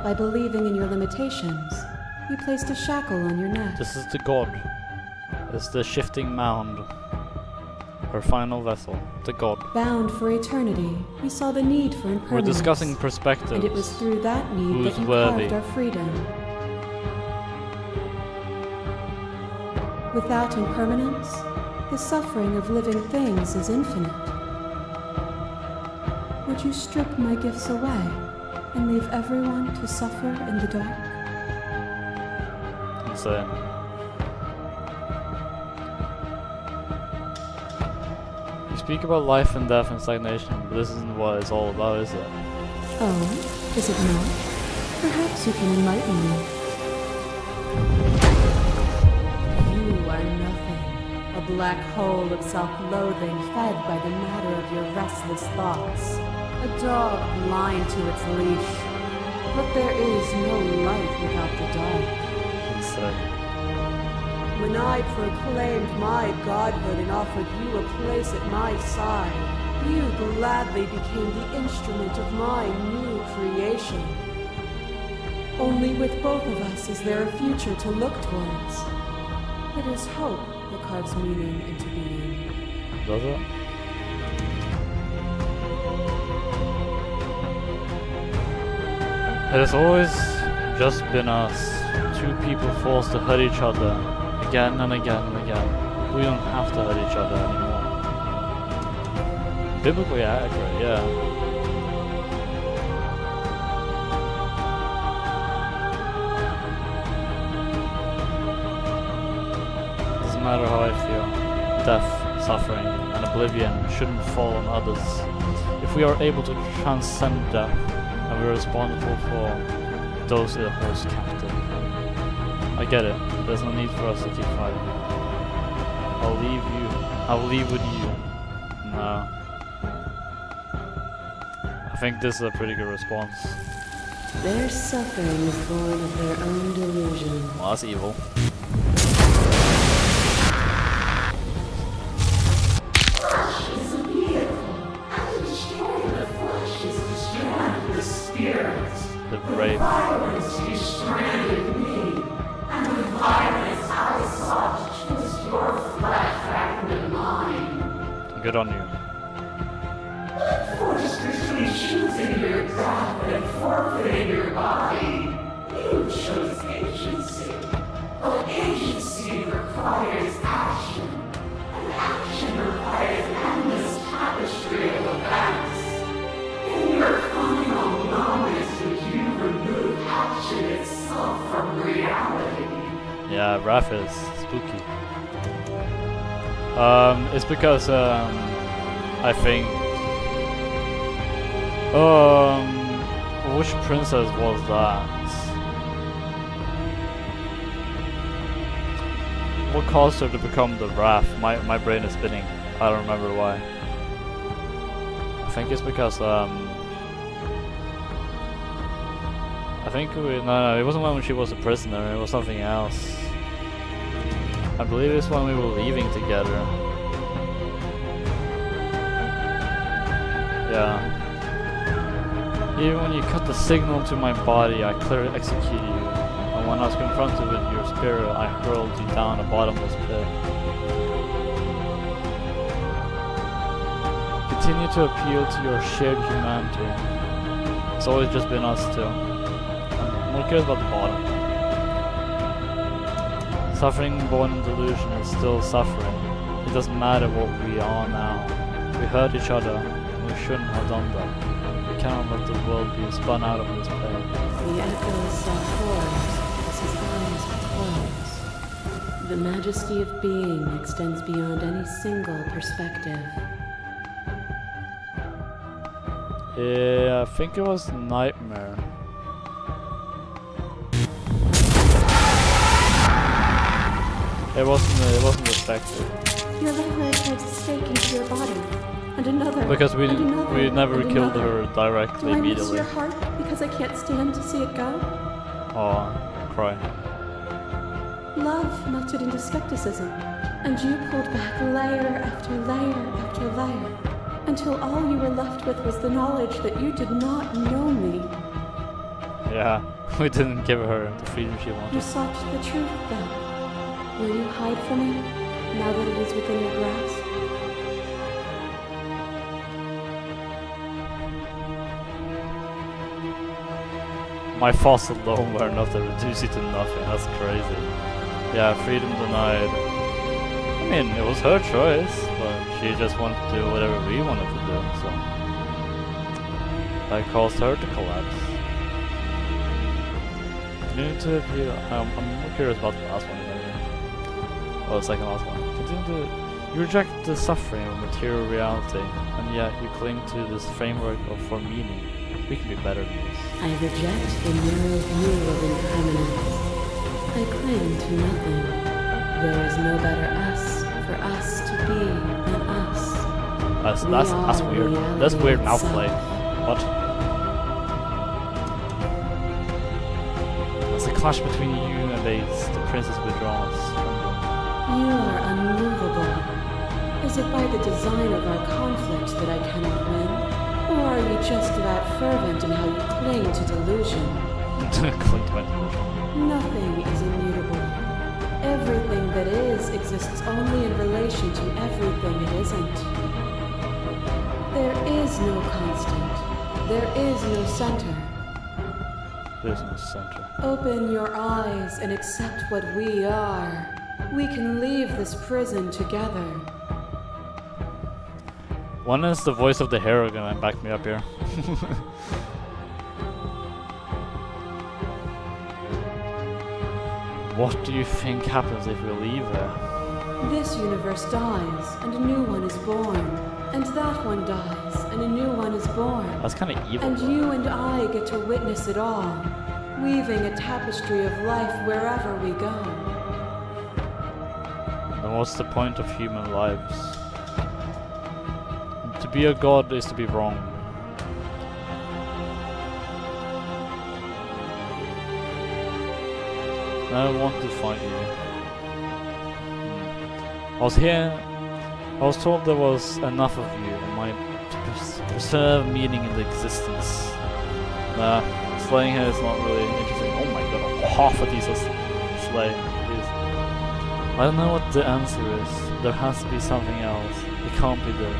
By believing in your limitations, you placed a shackle on your neck. This is the god. It's the shifting mound. Her final vessel, the god. Bound for eternity, we saw the need for impermanence. We're discussing perspectives. And it was through that need Who's that you worthy? carved our freedom. Without impermanence, the suffering of living things is infinite. Would you strip my gifts away and leave everyone to suffer in the dark? Insane. You speak about life and death and stagnation, but this isn't what it's all about, is it? Oh, is it not? Perhaps you can enlighten me. You are nothing. A black hole of self-loathing fed by the matter of your restless thoughts. A dog blind to its leash. But there is no light without the dark. yesterday. When I proclaimed my godhood and offered you a place at my side, you gladly became the instrument of my new creation. Only with both of us is there a future to look towards. It is hope that carves meaning into being. Does it? It has always just been us, two people forced to hurt each other again and again and again. We don't have to hurt each other anymore. Biblically accurate, yeah. Doesn't matter how I feel. Death, suffering, and oblivion shouldn't fall on others. If we are able to transcend death, and we're responsible for those it holds captive. I get it. There's no need for us to keep fighting. I'll leave with you. No. I think this is a pretty good response. Their suffering is born of their own delusion. Well, that's evil. The brave. Good on you. Yeah, wrath is spooky. It's because I think which princess was that? What caused her to become the wrath? My brain is spinning. I don't remember why. I think it's because I think no, it wasn't when she was a prisoner. It was something else. I believe it's when we were leaving together. Yeah. Even when you cut the signal to my body, I clearly executed you. And when I was confronted with your spirit, I hurled you down a bottomless pit. Continue to appeal to your shared humanity. It's always just been us two. Who cares about the bottom? Suffering born in delusion is still suffering. It doesn't matter what we are now. We hurt each other. We shouldn't have done that. We cannot let the world be spun out of this pain. The echoes saw horrors as his eyes would close. The majesty of being extends beyond any single perspective. Yeah, I think it was Nightmare. It wasn't respected. Your left leg drives a stake into your body, and another. Because we never and killed another. her directly Do I miss immediately. your heart because I can't stand to see it go? Oh, cry. Love melted into skepticism, and you pulled back layer after layer after layer, until all you were left with was the knowledge that you did not know me. Yeah, we didn't give her the freedom she You wanted. sought the truth then. Will you hide from it, now that it is within your grasp? My thoughts alone were enough to reduce you to nothing. That's crazy. Yeah, freedom denied. I mean, it was her choice, but she just wanted to do whatever we wanted to do, so that caused her to collapse. Continue to appeal. I'm more curious about the last one. Oh, the second last one. You reject the suffering of material reality, and yet you cling to this framework for meaning. We can be better than this. I reject the narrow view of impermanence. I cling to nothing. There is no better us for us to be than us. That's weird. That's weird mouth play. What? There's a clash between you and the princess withdraws from You are unmovable. Is it by the design of our conflict that I cannot win? Or are you just that fervent in how you cling to delusion? them. Cling to my delusion. Nothing is immutable. Everything that is exists only in relation to everything it isn't. There is no constant. There is no center. There's no center. Open your eyes and accept what we are. We can leave this prison together. When is the voice of the hero gonna back me up here? What do you think happens if we leave her? This universe dies, and a new one is born. And that one dies, and a new one is born. That's kind of evil. And you and I get to witness it all, weaving a tapestry of life wherever we go. Then what's the point of human lives? To be a god is to be wrong. I want to find you. I was here. I was told there was enough of you and my preserve meaning in the existence. Nah, slaying her is not really interesting. Oh my god, half of these are slaying. Please. I don't know what the answer is. There has to be something else. It can't be this.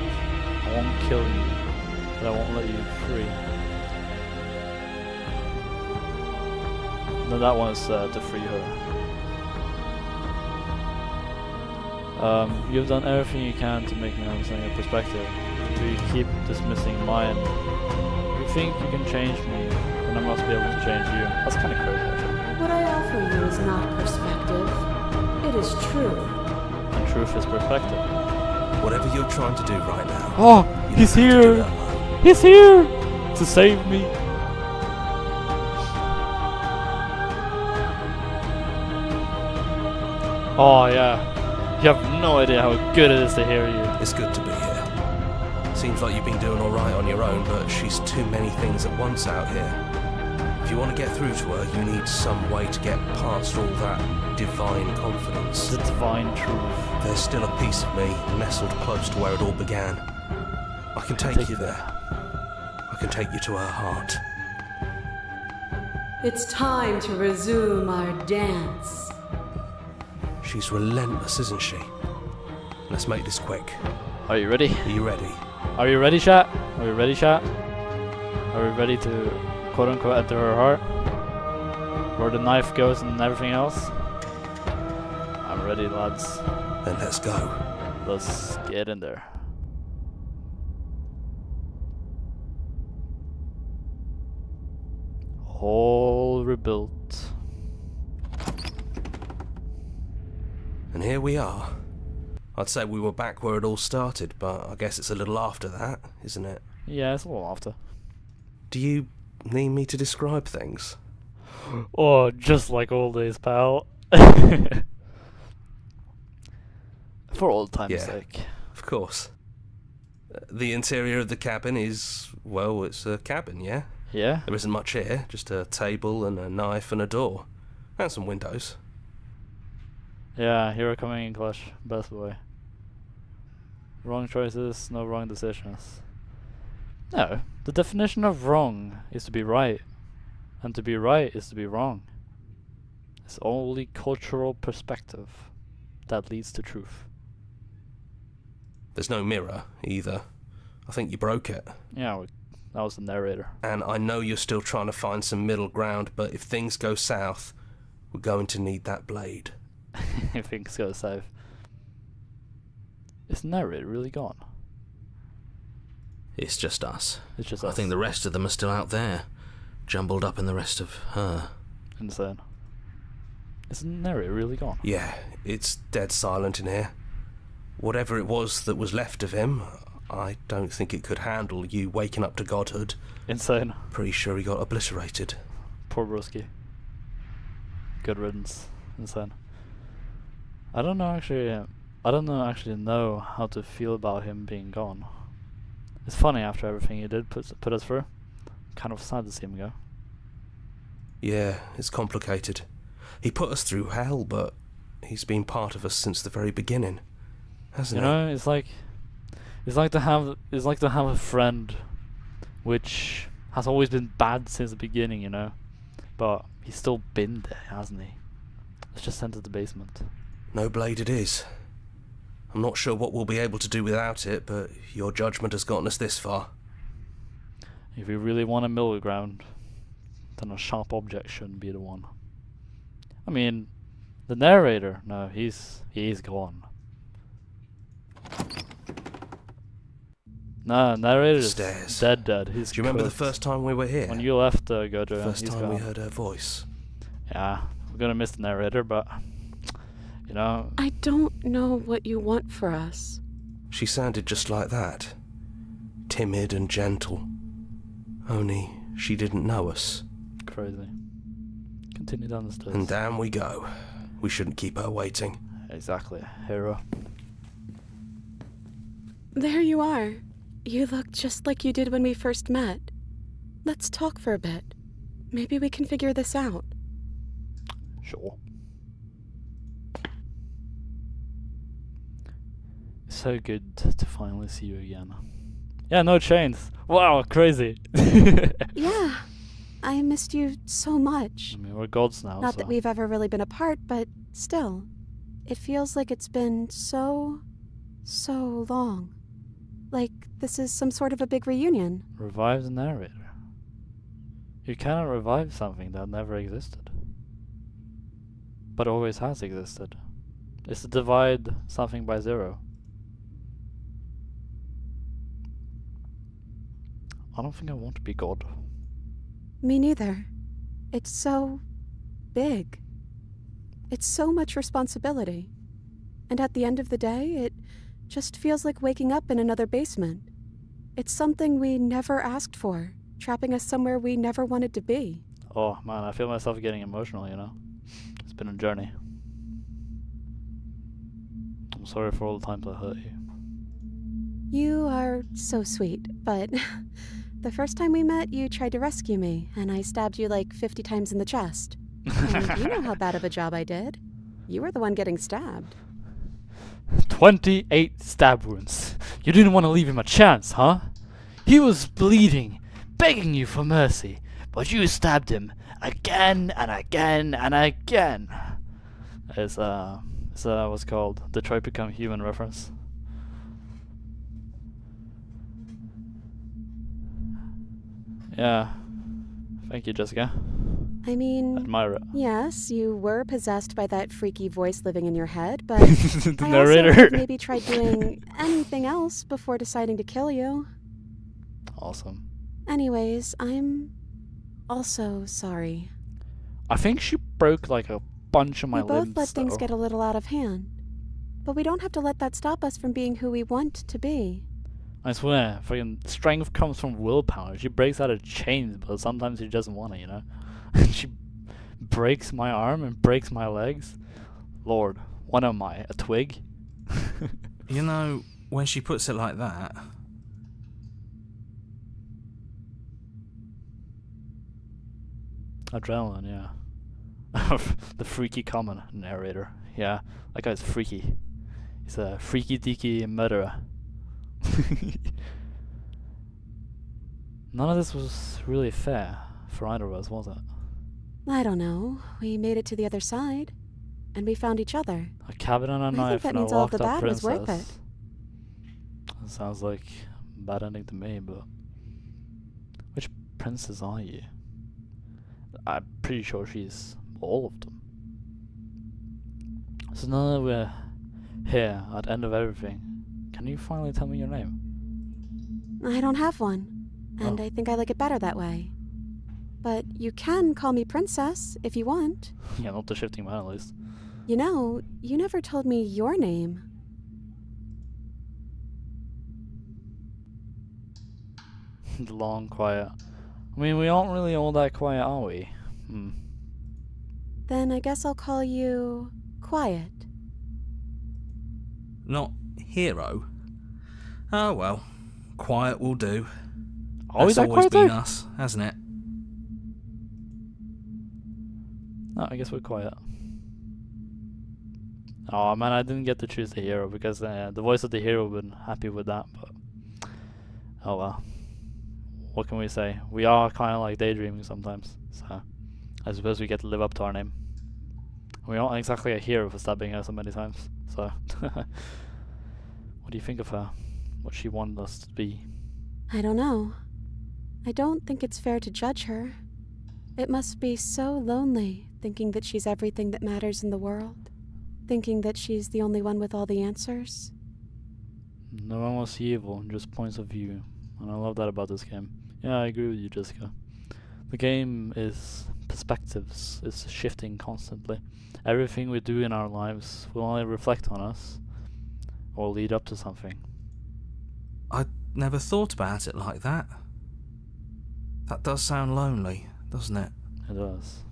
I won't kill you, but I won't let you free. No, that one is to free her. You've done everything you can to make me understand your perspective. Do you keep dismissing mine? You think you can change me, and I must be able to change you. That's kind of crazy, actually. What I offer you is not perspective. It is truth. And truth is perspective. Whatever you're trying to do right now. Oh, you he's don't have to do here! that alone. He's here to save me. Oh yeah. You have no idea how good it is to hear you. It's good to be here. Seems like you've been doing alright on your own, but she's too many things at once out here. If you want to get through to her, you need some way to get past all that divine confidence. The divine truth. There's still a piece of me nestled close to where it all began. I can take you there. I can take you to her heart. It's time to resume our dance. She's relentless, isn't she? Let's make this quick. Are you ready? Are you ready? Are you ready, chat? Are you ready, chat? Are we ready to quote unquote enter her heart? Where the knife goes and everything else? I'm ready, lads. Then let's go. Let's get in there. All rebuilt. And here we are. I'd say we were back where it all started, but I guess it's a little after that, isn't it? Yeah, it's a little after. Do you need me to describe things? Oh, just like old days, pal. For old time's sake. Of course. The interior of the cabin is, well, it's a cabin, yeah? Yeah? There isn't much here, just a table and a knife and a door. And some windows. Yeah, hero coming in clutch. Best boy. Wrong choices, no wrong decisions. No, the definition of wrong is to be right. And to be right is to be wrong. It's only cultural perspective that leads to truth. There's no mirror, either. I think you broke it. Yeah, that was the narrator. And I know you're still trying to find some middle ground, but if things go south, we're going to need that blade. If things go south. Is the narrator really gone? It's just us. It's just I us. think the rest of them are still out there, jumbled up in the rest of her. Insane. Is the narrator really gone? Yeah, it's dead silent in here. Whatever it was that was left of him, I don't think it could handle you waking up to godhood. Insane. Pretty sure he got obliterated. Poor broski. Good riddance. Insane. I don't actually know how to feel about him being gone. It's funny after everything he did put us through. Kind of sad to see him go. Yeah, it's complicated. He put us through hell, but he's been part of us since the very beginning, hasn't You he? know, it's like to have a friend which has always been bad since the beginning, you know. But he's still been there, hasn't he? Let's just enter the basement. No blade it is. I'm not sure what we'll be able to do without it, but your judgment has gotten us this far. If we really want a middle ground, then a sharp object shouldn't be the one. I mean, the narrator, no, he's gone. No, narrator is Stairs. dead. He's Do you remember the cooked. first time we were here? When you left, Gojo, First he's time gone. we heard her voice. Yeah, we're gonna miss the narrator, but you know, I don't know what you want for us. She sounded just like that. Timid and gentle. Only she didn't know us. crazy. Continue down the stairs. And down we go. We shouldn't keep her waiting. Exactly, hero. There you are. You look just like you did when we first met. Let's talk for a bit. Maybe we can figure this out. Sure. So good to finally see you again. Yeah, no chains. Wow, crazy. Yeah, I missed you so much. I mean, we're gods now. Not so. that we've ever really been apart, but still. It feels like it's been so long. Like this is some sort of a big reunion. Revive the narrator. You cannot revive something that never existed, but always has existed. It's to divide something by zero. I don't think I want to be God. Me neither. It's so big. It's so much responsibility. And at the end of the day, it just feels like waking up in another basement. It's something we never asked for, trapping us somewhere we never wanted to be. Oh man, I feel myself getting emotional, you know? It's been a journey. I'm sorry for all the times I hurt you. You are so sweet, but the first time we met, you tried to rescue me, and I stabbed you like 50 times in the chest. And you know how bad of a job I did. You were the one getting stabbed. 28 stab wounds. You didn't want to leave him a chance, huh? He was bleeding, begging you for mercy, but you stabbed him again and again and again. It's what's called Detroit Become Human reference. Yeah. Thank you, Jessica. I mean, Admire it. yes, you were possessed by that freaky voice living in your head, but The I narrator. also have maybe tried doing anything else before deciding to kill you. Awesome. Anyways, I'm also sorry. I think she broke like a bunch of my We both limbs. let things though. get a little out of hand. But we don't have to let that stop us from being who we want to be. I swear, fucking strength comes from willpower. She breaks out of chains, but sometimes she doesn't want it, you know? She breaks my arm and breaks my legs. Lord, what am I, a twig? You know, when she puts it like that, Adrenaline, yeah. The freaky common narrator. Yeah, that guy's freaky. He's a freaky deaky murderer. None of this was really fair for either of us, was it? I don't know. We made it to the other side. And we found each other. A cabin and a think knife that and a means all of locked the up bad was princess. worth it. That sounds like a bad ending to me, but which princess are you? I'm pretty sure she's all of them. So now that we're here at the end of everything, can you finally tell me your name? I don't have one. And Oh. I think I like it better that way. But you can call me Princess if you want. Yeah, not the shifting man at least. You know, you never told me your name. The long quiet. I mean, we aren't really all that quiet, are we? Then I guess I'll call you Quiet. not hero. Oh well, quiet will do. Always That's that always quiet been though? us, hasn't it? No, I guess we're quiet. Oh man, I didn't get to choose the hero because the voice of the hero would been happy with that, but oh well. What can we say? We are kind of like daydreaming sometimes, so I suppose we get to live up to our name. We aren't exactly a hero for stabbing her so many times, so what do you think of her? What she wanted us to be? I don't know. I don't think it's fair to judge her. It must be so lonely, thinking that she's everything that matters in the world. Thinking that she's the only one with all the answers. No one was evil, just points of view. And I love that about this game. Yeah, I agree with you, Jessica. The game is perspectives. It's shifting constantly. Everything we do in our lives will only reflect on us or lead up to something. I never thought about it like that. That does sound lonely, doesn't it? It does.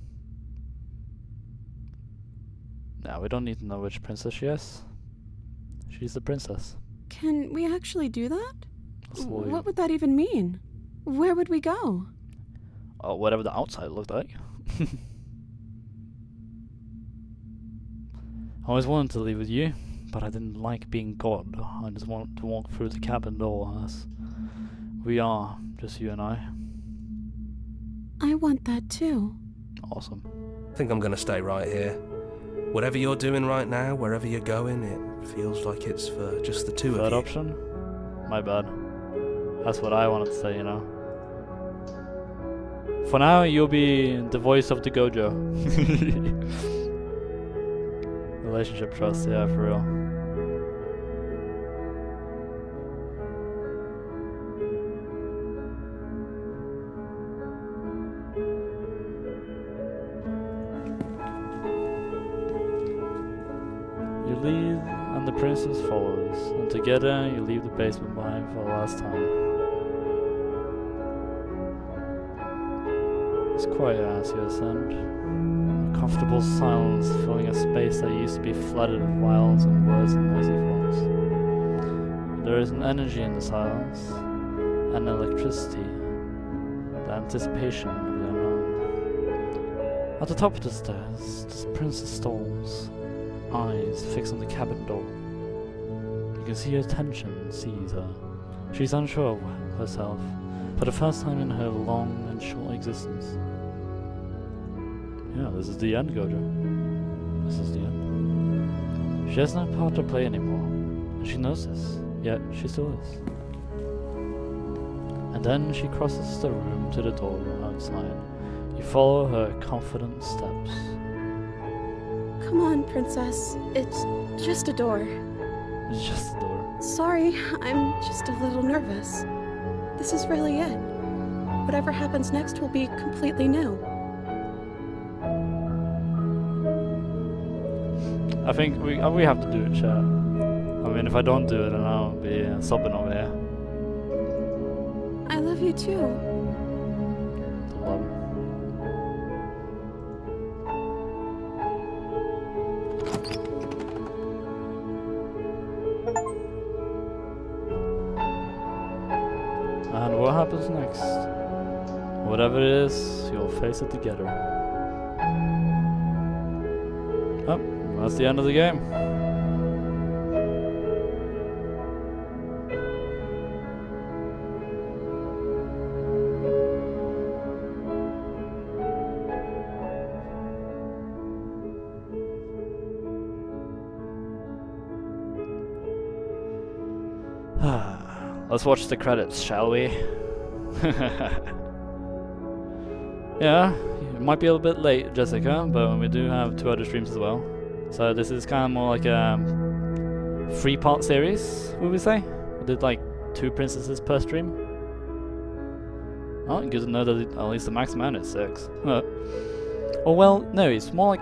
Now, we don't need to know which princess she is. She's the princess. Can we actually do that? Slowly. What would that even mean? Where would we go? Oh, whatever the outside looked like. I always wanted to leave with you, but I didn't like being God. I just wanted to walk through the cabin door as we are, just you and I. I want that too. Awesome. I think I'm gonna stay right here. Whatever you're doing right now, wherever you're going, it feels like it's for just the two Third of you. option? My bad. That's what I wanted to say, you know. For now, you'll be the voice of the Gojo. Relationship trust, yeah, for real. You lead and the princess follows, and together you leave the basement behind for the last time. It's quiet as you ascend. A comfortable silence filling a space that used to be flooded with wiles and words and noisy phones. There is an energy in the silence, an electricity, the anticipation of the unknown. At the top of the stairs, the princess stalls, eyes fixed on the cabin door. You can see her tension seize her. She's unsure of herself, for the first time in her long and short existence. Yeah, this is the end, Gojo. This is the end. She has no part to play anymore, and she knows this, yet she still is. And then she crosses the room to the door outside. You follow her confident steps. Come on, princess. It's just a door. It's just the door. Sorry, I'm just a little nervous. This is really it. Whatever happens next will be completely new. I think we have to do it, chat. I mean, if I don't do it, then I'll be sobbing over here. I love you too. The love. And what happens next? Whatever it is, you'll face it together. Oh, that's the end of the game. Let's watch the credits, shall we? Yeah, it might be a little bit late, Jessica, but we do have 2 other streams as well. So this is kind of more like a 3-part series, would we say? We did like 2 princesses per stream. Oh, good to know that at least the max amount is 6. Oh well, no, it's more like...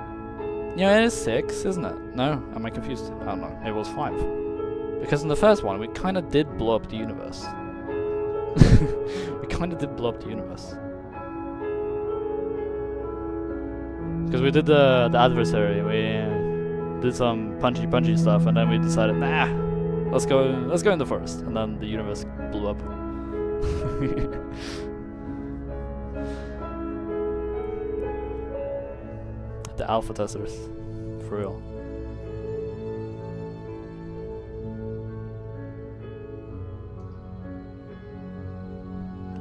Yeah, it is 6, isn't it? No? Am I confused? I don't know, maybe it was 5. Because in the first one, we kind of did blow up the universe. We kind of did blow up the universe. Because we did the adversary, we did some punchy stuff, and then we decided, nah, let's go in the forest, and then the universe blew up. the alpha testers, for real.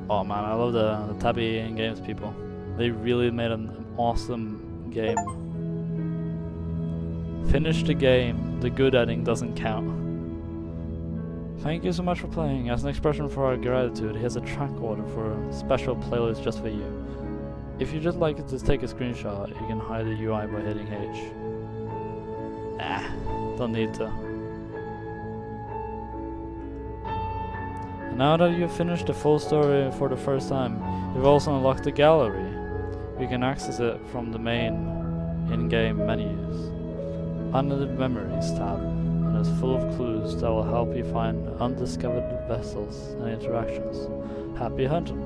Oh man, I love the Tabby Games people. They really made an awesome game. Finish the game, the good ending doesn't count. Thank you so much for playing. As an expression for our gratitude, here's a track order for a special playlist just for you. If you'd just like to take a screenshot, you can hide the UI by hitting H. Don't need to. And now that you've finished the full story for the first time, you've also unlocked the gallery. You can access it from the main in-game menus. Under the Memories tab, and it's full of clues that will help you find undiscovered vessels and interactions. Happy hunting!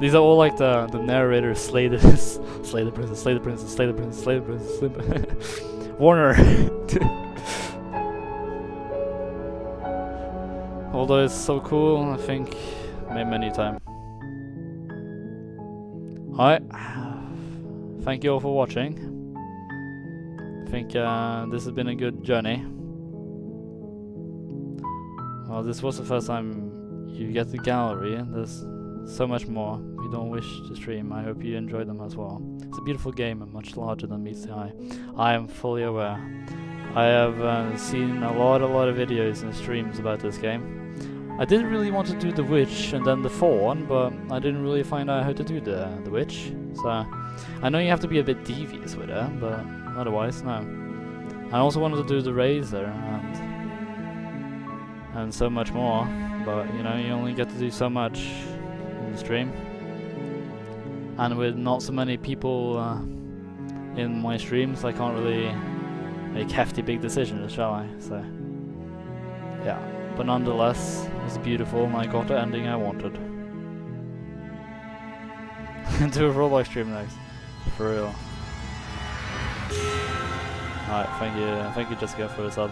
These are all like the narrator slay the princess, slay the princess, slay the princess, slay the princess, slay the princess. Warner. Although it's so cool, I think many times. Alright, thank you all for watching. I think this has been a good journey. Well, this was the first time you get the gallery, and there's so much more we don't wish to stream. I hope you enjoy them as well. It's a beautiful game and much larger than meets the eye. I am fully aware. I have seen a lot of videos and streams about this game. I didn't really want to do the witch and then the fawn, but I didn't really find out how to do the witch. So I know you have to be a bit devious with it, but otherwise no. I also wanted to do the razor and so much more, but you know, you only get to do so much in the stream. And with not so many people in my streams, I can't really make hefty big decisions, shall I? So yeah. But nonetheless, it's beautiful and I got the ending I wanted. Do a Roblox stream next. For real. Alright, thank you Jessica for the sub.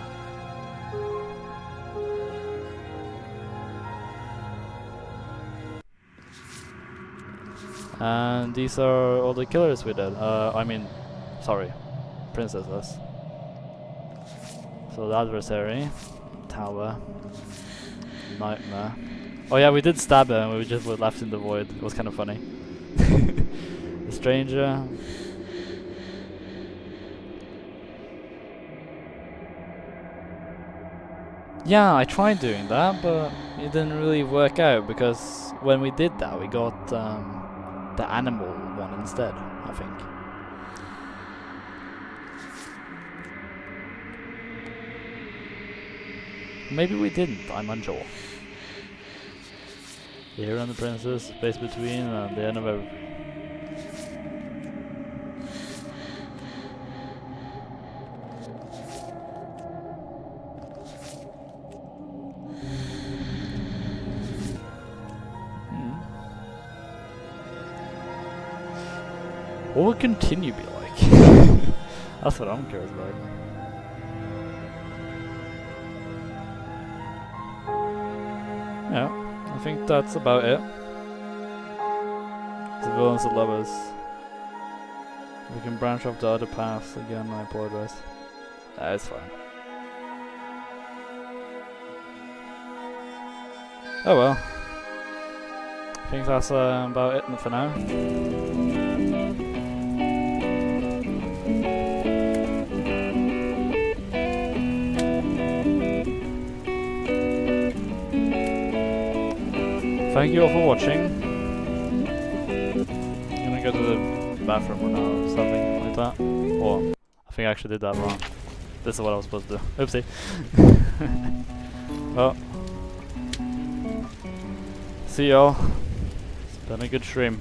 And these are all the killers we did. Sorry, princesses. So the adversary, Tower, Nightmare. Oh yeah, we did stab her and we just were left in the void. It was kind of funny. The stranger. Yeah, I tried doing that, but it didn't really work out because when we did that, we got the animal one instead, I think. Maybe we didn't, I'm unsure. The hero and the princess, space between, and the end of everything. What would continue be like? That's what I'm curious about. Yeah, I think that's about it. The villains and lovers. We can branch off the other paths again, I apologize. It's fine. Oh well. I think that's about it for now. Thank you all for watching. I'm gonna go to the bathroom now or something like that. Or I think I actually did that wrong. This is what I was supposed to do. Oopsie. Well, see y'all. It's been a good stream.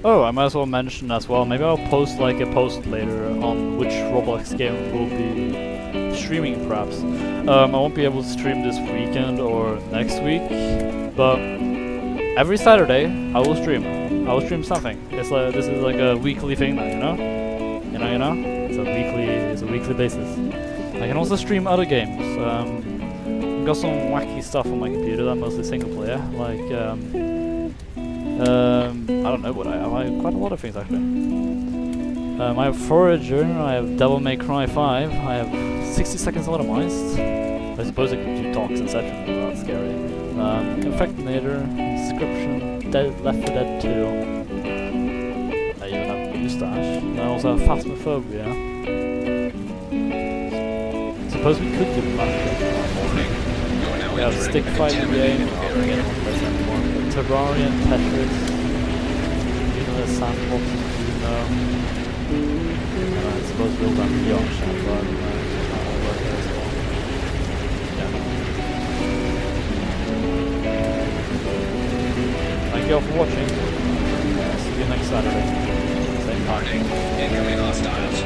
Oh, I might as well mention as well, maybe I'll post like a post later on which Roblox game will be streaming perhaps. I won't be able to stream this weekend or next week, but every Saturday I will stream. I will stream something. It's like, this is like a weekly thing now, you know? You know? It's a weekly basis. I can also stream other games. I've got some wacky stuff on my computer that are mostly single player, like I don't know what I have quite a lot of things actually. I have Forager, I have Devil May Cry 5, I have 60 Seconds Lodomized. I suppose I could do talks and sessions, but that's scary. Infectinator, Inscription, Left 4 Dead 2. I even have Mustache. I also have Phasmophobia. Suppose we could do that. We have Stick Fighting Game. Terraria, Tetris, Sandbox, and I suppose we'll have Beyond Shadow, but that'll work there as well. Yeah. Thank you all for watching. See you next Saturday. Same time. Incoming hostiles.